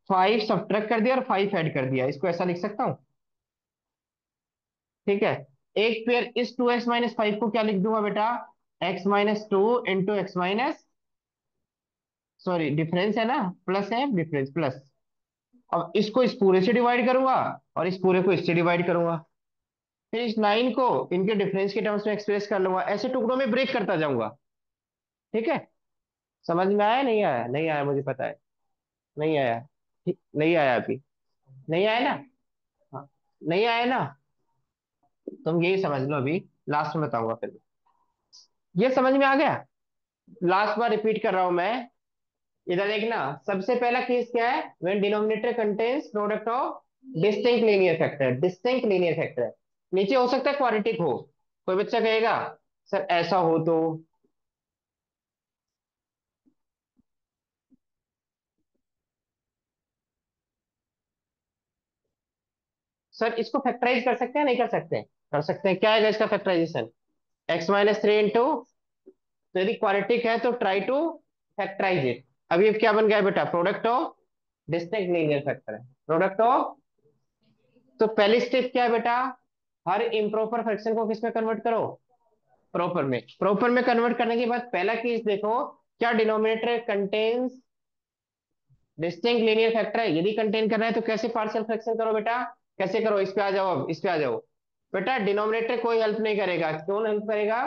5 सब्ट्रैक्ट कर दिया और 5 ऐड कर दिया। इसको ऐसा लिख सकता हूँ, ठीक है। एक पेयर इस 2x-5 को क्या लिख दूंगा बेटा? x-2 into x minus, sorry difference है ना, प्लस है, डिफरेंस प्लस। अब इसको इस पूरे से डिवाइड करूंगा और इस पूरे को इससे डिवाइड करूंगा। फिर इस 9 को इनके डिफरेंस के टर्म्स में एक्सप्रेस कर लूंगा, ऐसे टुकड़ों में ब्रेक करता जाऊंगा। ठीक है। समझ में आया नहीं आया? नहीं आया मुझे पता है। नहीं आया। ठीक, नहीं आया अभी। नहीं आया ना? हाँ। नहीं आया ना? तुम यही समझ लो अभी, लास्ट में बताऊंगा फिर। ये समझ में आ गया? लास्ट बार रिपीट कर रहा हूं मैं। इधर देखना, सबसे पहला केस क्या है? When denominator contains product of distinct linear factor. Distinct linear factor नीचे हो सकता है क्वाड्रेटिक हो। कोई बच्चा कहेगा सर ऐसा हो तो। सर इसको फैक्टराइज कर सकते हैं नहीं कर सकते? कर सकते हैं। क्या है इसका फैक्टराइजेशन? x-3 इंटू, तो यदि क्वाड्रेटिक है तो ट्राई टू फैक्टराइज इट। अभी अब क्या बन गया बेटा? Product of distinct linear factor है। प्रोडक्ट ऑफ, तो पहली स्टेप क्या है बेटा? हर इम्प्रॉपर फ्रैक्शन को किस में कन्वर्ट करो? प्रॉपर में। प्रॉपर में कन्वर्ट करने के बाद पहला केस देखो, क्या denominator contains distinct linear factor है? यदि कंटेन कर रहा है तो कैसे पार्शियल फ्रैक्शन करो बेटा? कैसे करो? इस पे आ जाओ, अब इस पे आ जाओ। बेटा डिनोमिनेटर कोई हेल्प नहीं करेगा। कौन हेल्प करेगा?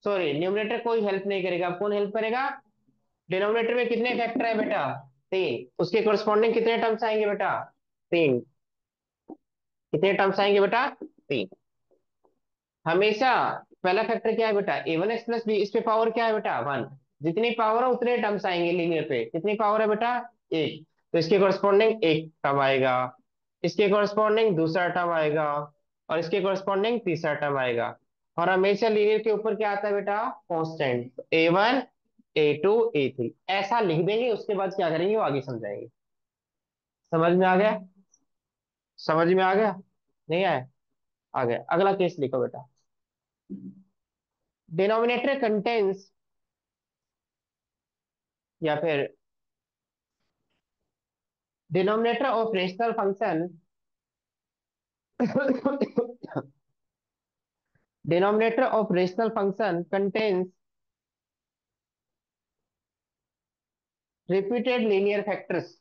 सॉरी, न्यूमरेटर कोई हेल्प नहीं करेगा। कौन हेल्प करेगा? डिनोमिनेटर में कितने फैक्टर है बेटा? 3। उसके कोरस्पॉन्डिंग कितने टर्म्स आएंगे बेटा? 3। कितने टर्म्स आएंगे बेटा? 3। हमेशा पहला फैक्टर क्या है बेटा? a1x+b। इस पे पावर क्या है बेटा? 1। जितनी पावर है उतने टर्म्स आएंगे लीनियर पे। कितनी पावर है बेटा? 1। तो इसके कोरस्पॉन्डिंग एक टर्म आएगा, इसके कोरस्पॉन्डिंग दूसरा टर्म आएगा, और इसके कोरस्पॉन्डिंग तीसरा टर्म आएगा। और हमेशा लीनियर के ऊपर क्या आता है बेटा? कांस्टेंट। a1, a2, a3 ऐसा लिख देंगे, उसके बाद क्या करेंगे वो आगे समझाएंगे। समझ में आ गया? समझ में आ गया? नहीं आया? आ गया। अगला केस लिखो बेटा। डिनोमिनेटर कंटेन्स, या फिर denominator of rational function denominator of rational function contains repeated linear factors.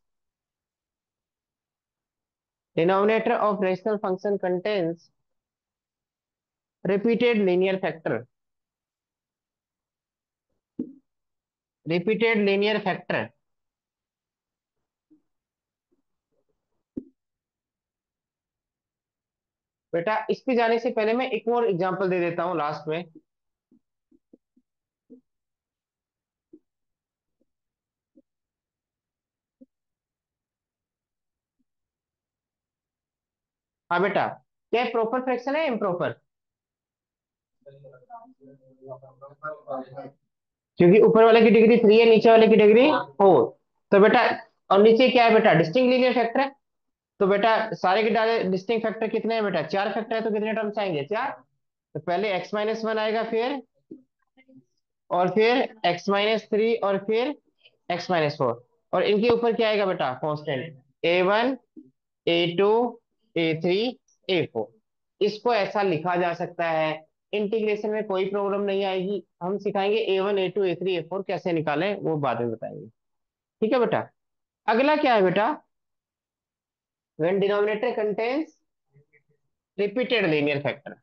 Denominator of rational function contains repeated linear factor. Repeated linear factor. बेटा इस पे जाने से पहले मैं एक और एग्जांपल दे देता हूं लास्ट में। हाँ बेटा, क्या प्रॉपर फ्रैक्शन है इम्प्रॉपर? क्योंकि ऊपर वाले की डिग्री 3 है, नीचे वाले की डिग्री 4। तो बेटा, और नीचे क्या है बेटा? डिस्टिंक्ट लीनियर फैक्टर है। तो बेटा सारे के डाले डिस्टिंक्ट फैक्टर कितने हैं बेटा? 4 फैक्टर है, तो कितने टर्म्स आएंगे? 4। तो पहले x-1 आएगा, फिर और फिर x-3, और फिर x-4। और इनके ऊपर क्या आएगा बेटा? Constant. a1, a2, a3, a4। इसको ऐसा लिखा जा सकता है। इंटीग्रेशन में कोई प्रॉब्लम नहीं आएगी। हम सिखाएंगे a1, a2, a3, a4 कैसे निकालें, वो बाद में बताएंगे। ठीक है बेटा। अगला क्या है बेटा? When denominator contains repeated linear factor.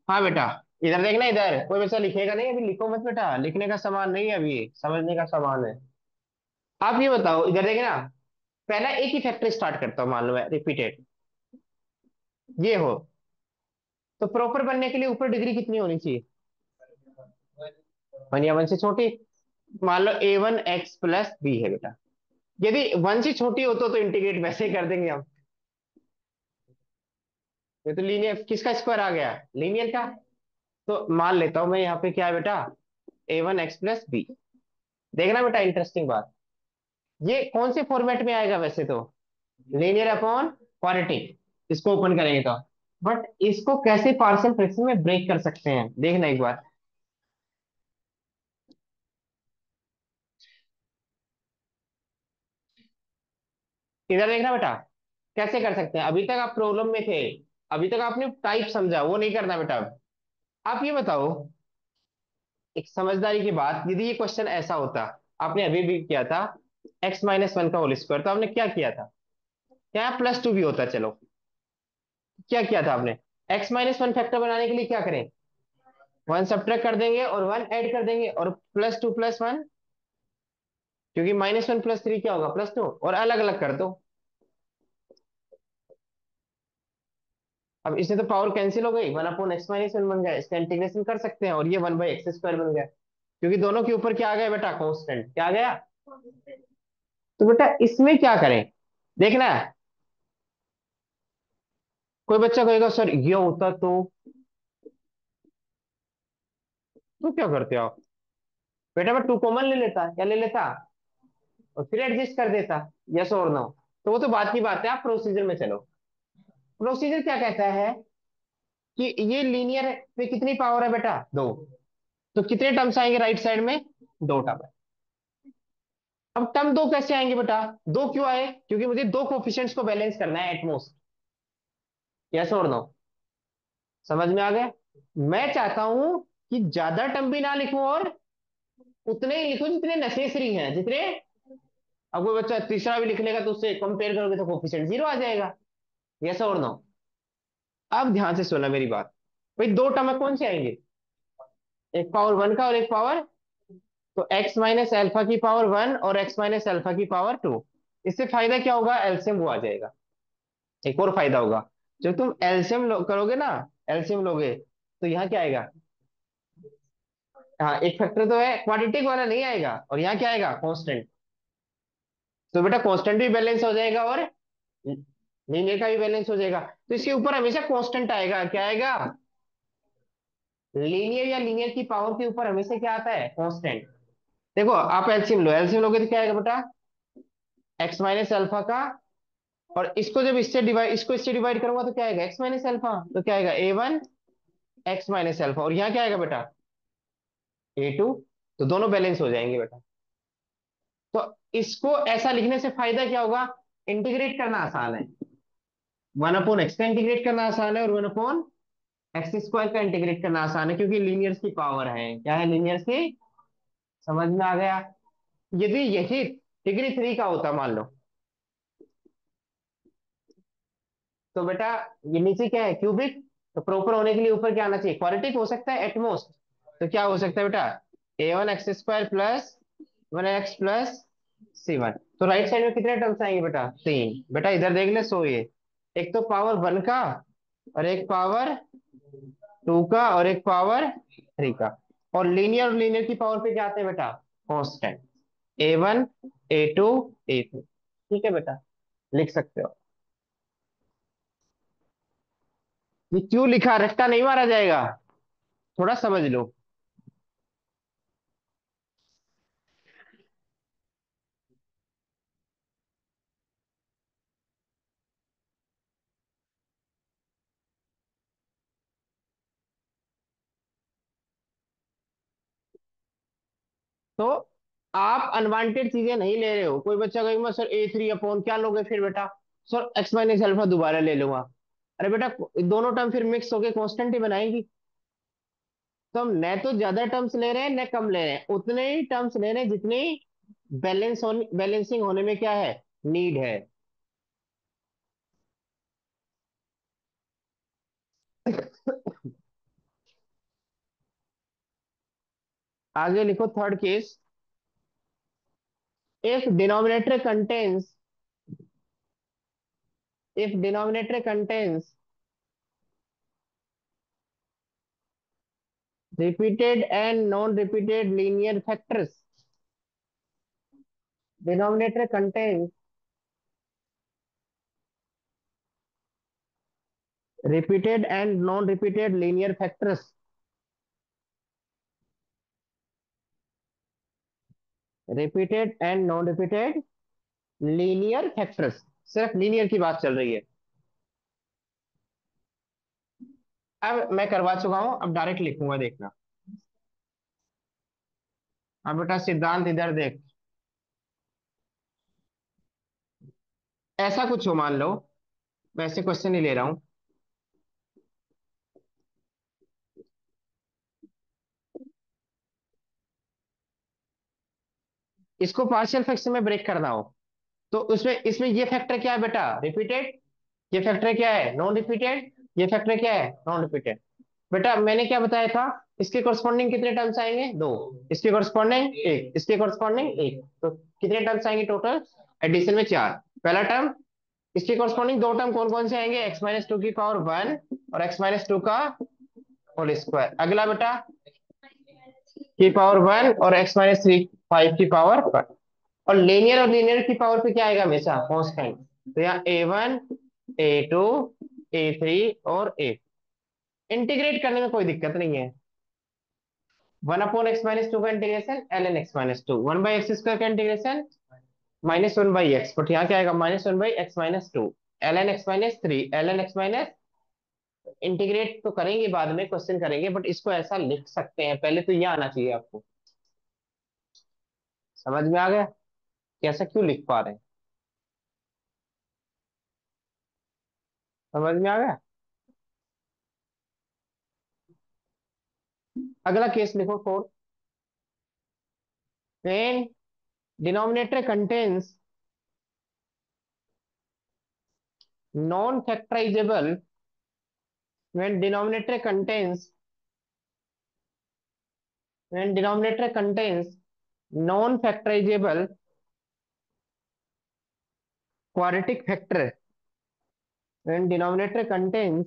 हाँ बेटा, इधर देखना, इधर कोई बच्चा लिखेगा नहीं अभी। लिखो मत बेटा, लिखने का सामान नहीं है अभी, समझने का सामान है। आप ये बताओ, इधर देखना। पहला एक ही फैक्टर स्टार्ट करता हूँ, मान लो मैं रिपीटेड ये हो। तो प्रॉपर बनने के लिए ऊपर डिग्री कितनी होनी चाहिए? 1 या 1 से छोटी। मान लो a1x+b है बेटा। यदि 1 से छोटी हो तो इंटीग्रेट वैसे ही कर देंगे हम। ये तो लीनियर किसका स्क्वायर आ गया? लीनियर का। तो मान लेता हूं मैं यहाँ पे क्या है बेटा? a1x+b। देखना बेटा इंटरेस्टिंग बात, ये कौन से फॉर्मेट में आएगा वैसे तो? Linear upon quadratic. इसको ओपन करेंगे तो, बट इसको कैसे पार्शियल फ्रैक्शन में ब्रेक कर सकते हैं देखना एक बार। इधर देखना बेटा, कैसे कर सकते हैं। अभी तक आप प्रॉब्लम में थे, अभी तक आपने टाइप समझा, वो नहीं करना बेटा अब। आप ये बताओ, एक समझदारी की बात, यदि ये क्वेश्चन ऐसा होता, आपने अभी भी किया था x-1 का होल स्क्वायर, तो आपने क्या किया था? क्या +2 भी होता? चलो क्या किया था आपने? x-1 फैक्टर बनाने के लिए क्या करें? 1 सब्ट्रैक्ट कर देंगे और 1 ऐड कर देंगे और +2 + 1, क्योंकि -1 + 3 क्या होगा? +2, और अलग अलग कर दो। अब इससे तो पावर कैंसिल हो गई, 1/(x-1) बन गया, इसका इंटीग्रेशन कर सकते हैं और ये 1/x² बन गया, क्योंकि दोनों के ऊपर क्या आ गया बेटा? कांस्टेंट क्या आ गया? तो बेटा इसमें क्या करें, देखना है। कोई बच्चा कहेगा सर ये होता तो क्या करते आप? बेटा मैं 2 कॉमन ले लेता, क्या ले लेता? और फिर एडजस्ट कर देता। यस और नो? तो वो तो बात की बात है, आप प्रोसीजर में चलो। प्रोसीजर क्या कहता है कि ये लीनियर पे कितनी पावर है बेटा? 2। तो कितने टर्म्स आएंगे राइट साइड में? 2 टर्म। अब टर्म 2 कैसे आएंगे बेटा? 2 क्यों आए? क्योंकि मुझे दो कोफिशिएंट्स को बैलेंस करना है एटमोस्ट। यस और नो? समझ में आ गया? मैं चाहता हूं कि ज्यादा टर्म भी ना लिखूं और उतने ही लिखूं जितने नेसेसरी हैं, जितने। अब कोई बच्चा तीसरा भी लिख लेगा तो उससे कंपेयर करोगे तो कोफिशिएंट 0 आ जाएगा। यस और नो? अब ध्यान से सुनना मेरी बात। भाई दो टर्म कौन से आएंगे? एक पावर 1 का और एक पावर, तो x-α की पावर 1 और x-α की पावर 2। इससे फायदा क्या होगा? एलसीएम वो आ जाएगा। एक और फायदा होगा, जब तुम एलसीएम करोगे ना, एलसीएम लोगे तो यहाँ क्या आएगा? हाँ एक फैक्टर तो है, क्वाड्रेटिक वाला नहीं आएगा, और यहाँ क्या आएगा? कांस्टेंट। तो बेटा कांस्टेंट भी बैलेंस हो जाएगा और लीनियर का भी बैलेंस हो जाएगा। तो इसके ऊपर हमेशा कांस्टेंट आएगा। क्या आएगा? लीनियर या लीनियर की पावर के ऊपर हमेशा क्या आता है? कांस्टेंट। देखो आप एलसीएम लो, एलसीएम लोगे तो क्या आएगा बेटा? x-α का, और इसको जब इससे डिवाइड, इसको इससे डिवाइड करूंगा तो क्या आएगा? x-α, तो क्या आएगा? a1 x-α, और यहाँ क्या आएगा बेटा? a2। तो दोनों बैलेंस हो जाएंगे बेटा। तो इसको ऐसा लिखने से फायदा क्या होगा? इंटीग्रेट करना आसान है। 1/x का इंटीग्रेट करना आसान है और 1/x² का इंटीग्रेट करना आसान है, क्योंकि लीनियर्स की पावर है। क्या है? लीनियर्स की। समझ में आ गया? यदि यही डिग्री 3 का होता मान लो, तो बेटा ये नीचे क्या है? क्यूबिक। तो प्रॉपर होने के लिए ऊपर क्या आना चाहिए? क्वाड्रेटिक हो सकता है एटमोस्ट। तो क्या हो सकता है बेटा? a1x² +1x +c1। तो राइट साइड में कितने टर्म्स आएंगे बेटा? 3। बेटा इधर देख ले, सो ये एक तो पावर 1 का और एक पावर 2 का और एक पावर 3 का। और लीनियर की पावर पे क्या आते हैं बेटा? कांस्टेंट। a1 a2 a3। ठीक है बेटा, लिख सकते हो। ये क्यों लिखा? रट्टा नहीं मारा जाएगा, थोड़ा समझ लो। तो आप अनवांटेड चीजें नहीं ले रहे हो। कोई बच्चा कहेगा सर a3 क्या लोगे फिर बेटा? सर x-α दोबारा ले लूंगा। अरे बेटा दोनों टर्म फिर मिक्स होके कांस्टेंट ही बनाएंगी। तो हम न तो ज्यादा टर्म्स ले रहे हैं न कम ले रहे हैं, उतने ही टर्म्स ले रहे हैं जितनी बैलेंसिंग होने में क्या है? नीड है। आगे लिखो third case. If denominator contains if denominator contains repeated and non-repeated linear factors, denominator contains repeated and non-repeated linear factors, repeated and non-repeated linear factors। सिर्फ लीनियर की बात चल रही है। अब मैं करवा चुका हूं, अब डायरेक्ट लिखूंगा, देखना। अब बेटा सिद्धांत इधर देख। ऐसा कुछ हो मान लो, वैसे क्वेश्चन नहीं ले रहा हूं। इसको पार्शियल फ्रैक्शन में ब्रेक करना हो, तो उसमें इसमें ये फैक्टर क्या है बेटा? रिपीटेड। ये फैक्टर क्या है, नॉन रिपीटेड। ये फैक्टर क्या है, नॉन रिपीटेड। बेटा मैंने क्या बताया था, इसके कॉरस्पॉन्डिंग कितने टर्म्स आएंगे, दो। इसके कॉरस्पॉन्डिंग एक, इसके कॉरस्पॉन्डिंग एक, तो कितने टर्म्स आएंगे टोटल, एडिशन में चार। पहला टर्म, इसके कॉरस्पॉन्डिंग दो टर्म कौन कौन से आएंगे, एक्स माइनस टू की पावर वन और एक्स माइनस टू का होल स्क्वायर। अगला बेटा, की पावर वन और एक्स माइनस थ्री, फाइव की पावर वन। और लीनियर की पावर पे क्या आएगा, हमेशा कांस्टेंट। तो यहाँ a one, a two, a three और ए। इंटीग्रेट करने में कोई दिक्कत नहीं है। One upon x minus two का integration l n x minus two, one by x square का integration minus one by x, but यहाँ क्या आएगा, minus one by x minus two, l n x minus three, l n x minus. Integrate तो करेंगे बाद में, question करेंगे, but इसको ऐसा लिख सकते हैं, पहले तो ये आना चाहिए आपको। समझ में आ गया कैसा क्यों लिख पा रहे हैं, समझ में आ गया। अगला केस लिखो, four. when denominator contains non-factorizable, when denominator contains, when denominator contains non-factorizable quadratic factor, when denominator contains,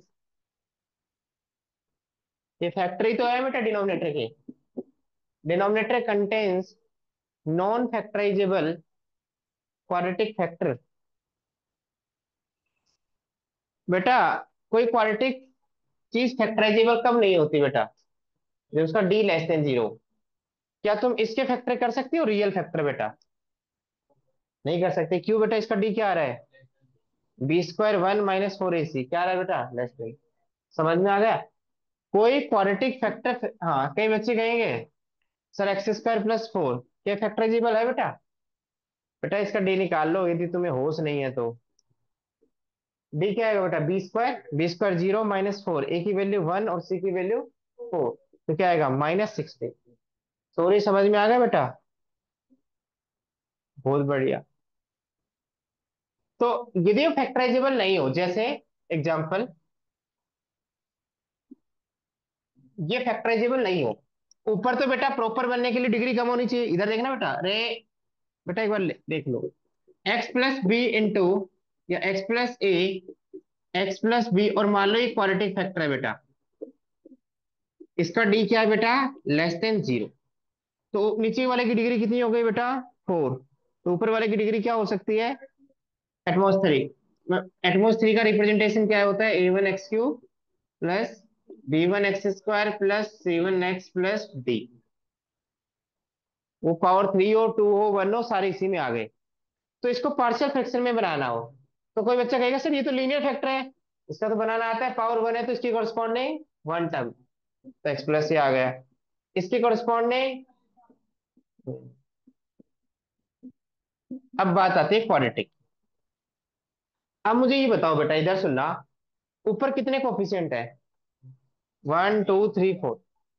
ये फैक्टर ही तो है बेटा डिनोमिनेटर के, denominator contains non factorisable quadratic factor. बेटा कोई क्वाड्रेटिक चीज फैक्टराइजेबल कब नहीं होती बेटा, जब उसका डी लेस देन जीरो। क्या तुम इसके फैक्टर कर सकते हो, रियल फैक्टर बेटा नहीं कर सकते, क्यों बेटा, इसका डी क्या आ रहा है, b square one minus four a c, क्या आ रहा है बेटा, लेस देन। समझ में आ गया। कोई क्वाड्रेटिक फैक्टर, हाँ कई बच्चे कहेंगे sir x square plus four क्या फैक्टराइजेबल है बेटा, बेटा इसका डी निकाल लो यदि तुम्हें होश नहीं है तो। डी क्या आएगा बेटा, b square zero minus four, a की वैल्यू वन और सी की वैल्यू फोर, तो क्या आएगा माइनस सिक्सटी। सॉरी, समझ में आ गया बेटा, बहुत बढ़िया। तो यदि वो फैक्टराइजेबल नहीं हो, जैसे एग्जांपल, ये फैक्टराइजेबल नहीं हो, ऊपर तो बेटा प्रॉपर बनने के लिए डिग्री कम होनी चाहिए, इधर देखना बेटा, अरे बेटा एक बार देख लो, एक्स प्लस बी इंटू, या एक्स प्लस ए, एक्स प्लस बी, और मान लो ये क्वाड्रेटिक फैक्टर है बेटा, इसका डी क्या है बेटा, लेस देन जीरो। तो नीचे वाले की डिग्री कितनी हो गई बेटा, फोर, तो ऊपर वाले की डिग्री क्या हो सकती है, एटमोस 3। एटमोस 3 का रिप्रेजेंटेशन क्या होता है, a one x cube plus b one x square plus c one x plus d. वो पावर थ्री हो, टू हो, वन हो, सारे इसी में आ गए। तो इसको पार्शियल फ्रैक्शन में बनाना हो, तो कोई बच्चा कहेगा सर ये तो लीनियर फैक्टर है, इसका तो बनाना आता है, पावर वन है तो इसकी कॉरस्पॉन्डिंग वन टर्म, तो एक्स प्लस ये आ गया, इसकी कॉरस्पॉन्डिंग। अब बात आती है क्वाड्रेटिक। अब मुझे ये बताओ बेटा, इधर सुनना, ऊपर कितने कोफिशिएंट है, वन टू थ्री फोर,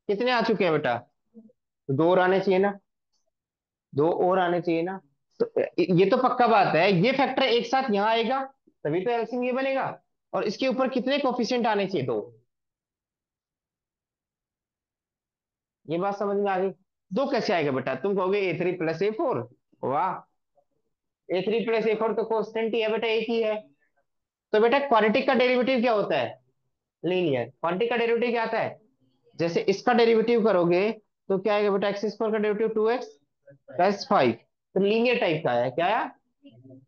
कितने आ चुके हैं बेटा, तो दो और आने चाहिए ना, दो और आने चाहिए ना। तो ये तो पक्का बात है, ये फैक्टर एक साथ यहाँ आएगा तभी तो एलसीएम ये बनेगा। और इसके ऊपर कितने कोफिशिएंट आने चाहिए, दो। ये बात समझ में आ गई। दो कैसे आएगा बेटा, तुम कहोगे ए थ्री प्लस ए फोर, वाह, ए थ्री प्लस ए फोर तो कॉन्स्टेंट ही है बेटा, एक ही है। तो बेटा क्वाड्रेटिक का डेरिवेटिव क्या होता है, लीनियर। क्वाड्रेटिक का डेरिवेटिव क्या आता है, जैसे इसका डेरिवेटिव करोगे तो क्या आएगा बेटा, एक्स स्क्वायर का derivative two x plus five, तो लीनियर टाइप का है, क्या आया।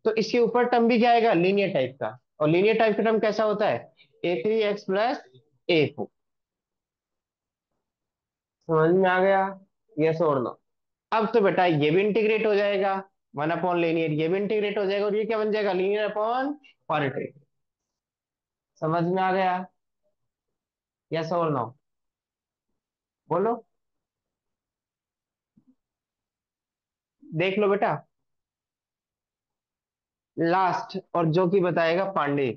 तो इसके ऊपर टर्म भी क्या आएगा, लीनियर टाइप का। और लीनियर टाइप का टर्म कैसा होता है, ए थ्री एक्स प्लस ए फोर। समझ में आ गया, यस और नो। अब तो बेटा ये भी इंटीग्रेट हो जाएगा, वन अपॉन लीनियर, ये भी इंटीग्रेट हो जाएगा, और ये क्या बन जाएगा, लीनियर अपॉन क्वाड्रेटिक। समझ में आ गया, यस और नो, बोलो। देख लो बेटा, लास्ट और जो कि बताएगा पांडे,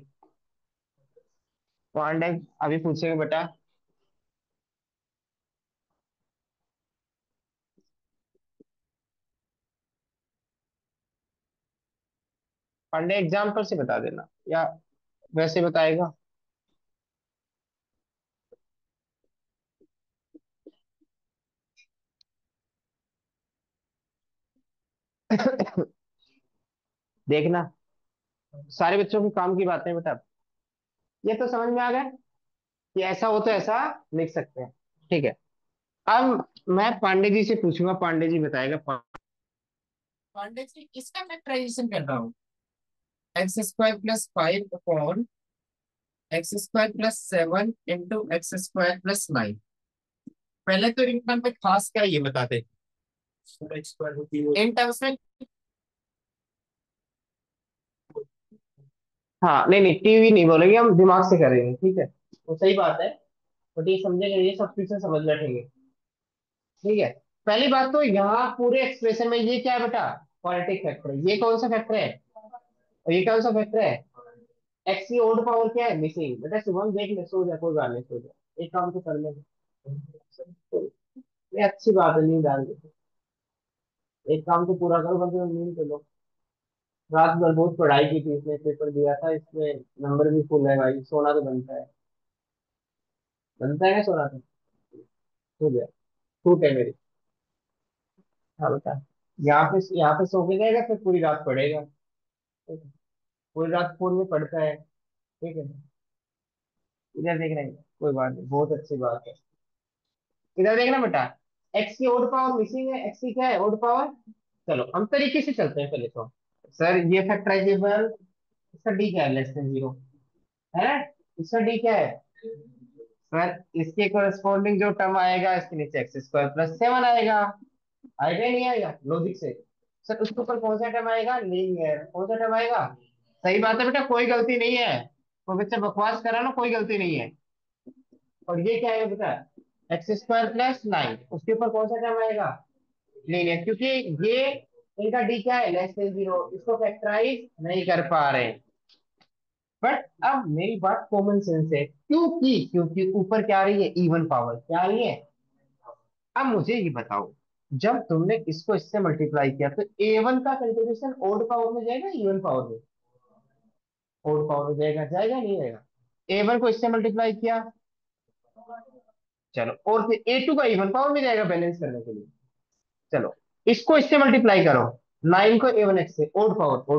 पांडे अभी पूछेंगे बेटा। पांडे एग्जाम्पल से बता देना, या वैसे बताएगा। देखना, सारे बच्चों के काम की बातें बेटा। ये तो समझ में आ गया कि ऐसा हो तो ऐसा लिख सकते हैं। ठीक है। अब मैं पांडे जी से पूछूंगा, पांडे जी बताएगा। पांडे जी इसका फैक्टराइजेशन कर रहा हूँ। X square plus 5 upon x square plus 7 into x square plus 9। पहले तो इन टर्म में खास क्या है ये बताते। एक्स स्क्वायर होती है इन टर्म्स में। हाँ नहीं नहीं, टीवी नहीं बोलेंगे, हम दिमाग से करेंगे, ठीक है। तो सही बात है, बट ये समझेंगे, ये सब चीजें समझ बैठेंगे। ठीक है। पहली बात तो यहाँ पूरे एक्सप्रेशन में ये क्या है बेटा, क्वाड्रेटिक फैक्टर है। ये कौन सा फैक्टर है, और ये कौन सा फैक्टर है, एक्स की ओड पावर क्या है, मिसिंग। बेटा शुभम देख ले, सो जा, कोई बात नहीं, सो जा, एक काम तो कर ले। ये अच्छी बात है, नींद डाल दे। एक काम तो पूरा करो, बंदे नींद तो लो। रात भर बहुत पढ़ाई की थी, इसने पेपर दिया था, इसमें नंबर भी फुल है भाई, सोना तो बनता है। बनता है ना सोना तो। सो गया, छूट है मेरी। हाँ बेटा, यहाँ पे सो के जाएगा, फिर पूरी रात पढ़ेगा। ठीक है? पूरी रात फोन में पढ़ता है। ठीक है। इधर देख रहे हैं, कोई बात नहीं, बहुत अच्छी बात है। इधर देखना बेटा, एक्स की ओड पावर मिसिंग है, एक्स की क्या है ओड पावर। चलो हम तरीके से चलते हैं पहले तो। सर ये फैक्टराइजेबल, इसका डी क्या है, लेस देन जीरो, है ना। इसका डी क्या है सर, इसके कोरस्पॉन्डिंग जो टर्म आएगा, इसके नीचे एक्स स्क्वायर प्लस 7 आएगा। आएगा ही नहीं आएगा लॉजिक से। सर उसके ऊपर कौन सा टर्म आएगा, लीनियर, कौन सा टर्म आएगा। सही बात है बेटा, कोई गलती नहीं है। कोई बच्चा बकवास करा ना, कोई गलती नहीं है। और ये क्या है बेटा, एक्स स्क्वायर प्लस 9, उसके ऊपर कौन सा टर्म आएगा, लीनियर, क्योंकि ये इनका डी क्या है, लेस देन जीरो, इसको फैक्टराइज नहीं कर पा रहे। बट अब मेरी बात कॉमन सेंस है, क्योंकि ऊपर क्या आ रही है, इवन पावर क्या आ रही है। अब मुझे ये बताओ, जब तुमने इसको इससे मल्टीप्लाई किया तो A1 का कंट्रीब्यूशन ओड पावर में जाएगा, इवन पावर में। ओड पावर में जाएगा, जाएगा नहीं जाएगा। A1 को इससे मल्टीप्लाई किया, चलो, और फिर A2 का इवन पावर में जाएगा बैलेंस करने के लिए। चलो, इसको इससे मल्टीप्लाई करो, 9 को A1 से, ओड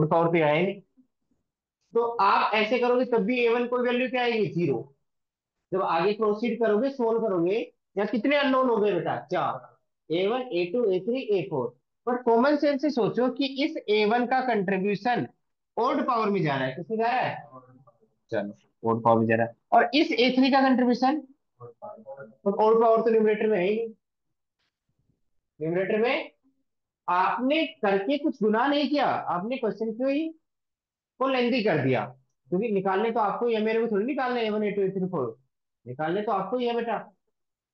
पावर पे आए नहीं। तो आप ऐसे करोगे तब भी A1 को वैल्यू क्या आएगी, जीरो। जब आगे प्रोसीड करोगे, सोल्व करोगे, यहाँ कितने अननोन हो गए बेटा, चार, A1 A2 A3 A4। पर कॉमन सेंस से सोचो कि इस A1 का कंट्रीब्यूशन ओड पावर में जा रहा है, किसमें जा रहा है, चलो ओड पावर में जा रहा है। और इस A3 का कंट्रीब्यूशन, तो ओड पावर तो न्यूमरेटर में है ही नहीं। न्यूमरेटर में आपने करके कुछ गुनाह नहीं किया, आपने क्वेश्चन क्यों ही को लेंदी कर दिया, क्योंकि निकालने तो आपको ही है, मेरे को थोड़ी निकालने A1 A2 A3 A4, निकालने तो आपको ही है बेटा।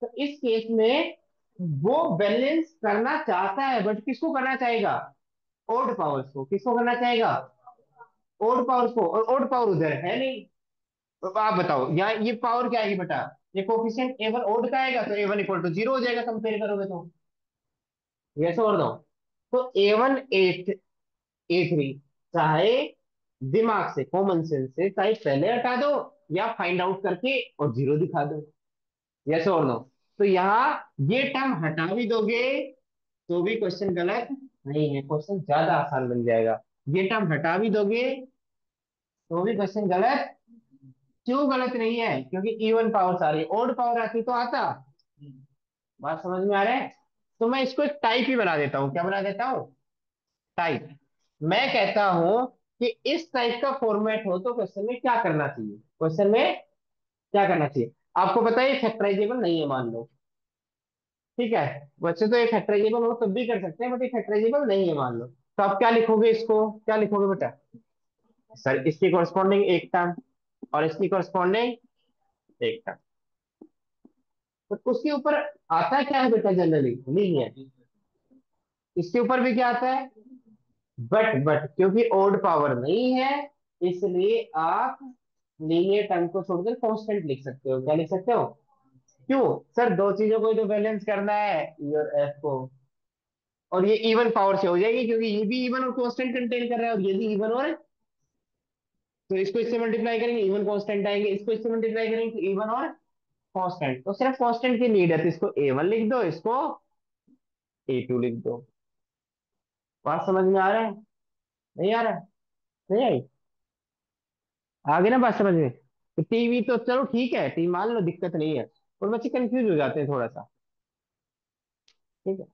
तो इस केस में वो बैलेंस करना चाहता है, बट किसको करना चाहेगा, ओड पावर्स को, किसको करना चाहेगा, ओड पावर्स को, और ओड पावर उधर है नहीं। तो आप बताओ यहाँ ये पावर क्या आएगी बेटा, ये कोफिशिएंट A1 ओड का आएगा, तो A1 इक्वल टू जीरो हो जाएगा कंपेयर करोगे तो। यस और नो। तो A1 A3, चाहे दिमाग से, कॉमन सेंस से, चाहे पहले हटा दो या फाइंड आउट करके और जीरो दिखा दो। यस और नो। तो यहाँ ये टर्म हटा भी दोगे तो भी क्वेश्चन गलत नहीं है, क्वेश्चन ज्यादा आसान बन जाएगा। ये टर्म हटा भी दोगे तो भी क्वेश्चन गलत, क्यों गलत नहीं है, क्योंकि इवन पावर सारी, ओड पावर आती तो आता। बात समझ में आ रहा है। तो मैं इसको एक टाइप ही बना देता हूँ, क्या बना देता हूँ, टाइप। मैं कहता हूँ कि इस टाइप का फॉर्मेट हो तो क्वेश्चन में क्या करना चाहिए, क्वेश्चन में क्या करना चाहिए। आपको पता है फैक्टराइजेबल नहीं है, मान लो, ठीक है। वैसे तो ये फैक्टराइजेबल हो तब भी कर सकते हैं, बट ये फैक्टराइजेबल नहीं है मान लो, तो आप क्या लिखोगे, इसको क्या लिखोगे बेटा, सर इसकी कॉरस्पॉन्डिंग एक टर्म और इसकी कॉरस्पॉन्डिंग एक टर्म। तो उसके ऊपर आता क्या है बेटा, जनरली लीनियर। इसके ऊपर भी क्या आता है, बट क्योंकि ओड पावर नहीं है, इसलिए आप लीनियर टर्म को छोड़कर कांस्टेंट लिख सकते हो, क्या लिख सकते हो। क्यों, सर दो चीजों को ही तो बैलेंस करना है, ई और एफ को, और ये इवन पावर से हो जाएगी, क्योंकि ये भी इवन और कांस्टेंट कंटेन कर रहा है, और ये भी इवन और तो इसको इससे मल्टीप्लाई करेंगे, इवन कांस्टेंट आएंगे, इसको इससे मल्टीप्लाई करेंगे तो इवन और कांस्टेंट। तो सिर्फ कांस्टेंट की नीड है, तो इसको A1 लिख दो, इसको A2 लिख दो। बात समझ में आ रहा है? नहीं आ रहा है? नहीं आई? आगे ना बात समझ में। तो टीवी तो चलो ठीक है, टी मान लो, दिक्कत नहीं है, और बच्चे कंफ्यूज हो जाते हैं थोड़ा सा। ठीक है।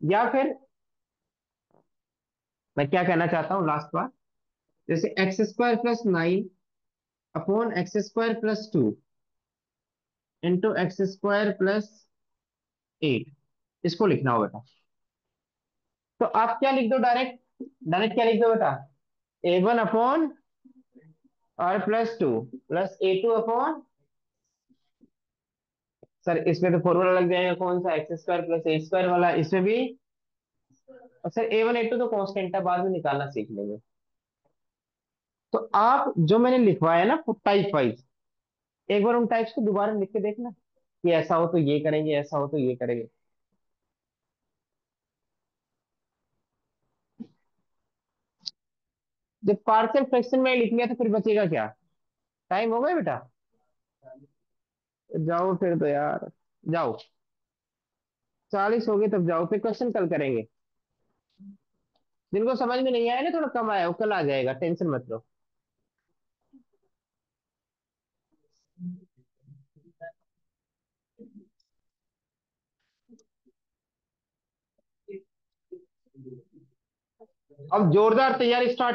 या फिर मैं क्या कहना चाहता हूँ लास्ट बार, जैसे x² + 9 upon x² + 2 into x² + 8, इसको लिखना हो बेटा। तो आप क्या लिख दो डायरेक्ट, डायरेक्ट क्या लिख दो बेटा, A1 अपॉन और +2 प्लस A2 अपॉन, सर इसमें तो फॉर्मूला लग जाएगा कौन सा, x² + A² वाला, इसमें भी। और सर A1 A2 तो कांस्टेंट है, बाद में निकालना सीख लेंगे। तो आप जो मैंने लिखवाया ना टाइप वाइज, एक बार उन टाइप्स को दोबारा लिख के देखना, कि ऐसा हो तो ये करेंगे, ऐसा हो तो ये करेंगे। जब पार्शियल फ्रैक्शन में लिख लिया तो फिर बचेगा क्या? टाइम हो गया बेटा? जाओ फिर तो यार, जाओ। 40 हो गए तब जाओ, फिर क्वेश्चन कल करेंगे। जिनको समझ में नहीं आया ना, थोड़ा कम आया, वो कल आ जाएगा, टेंशन मत लो। अब जोरदार तैयारी स्टार्ट।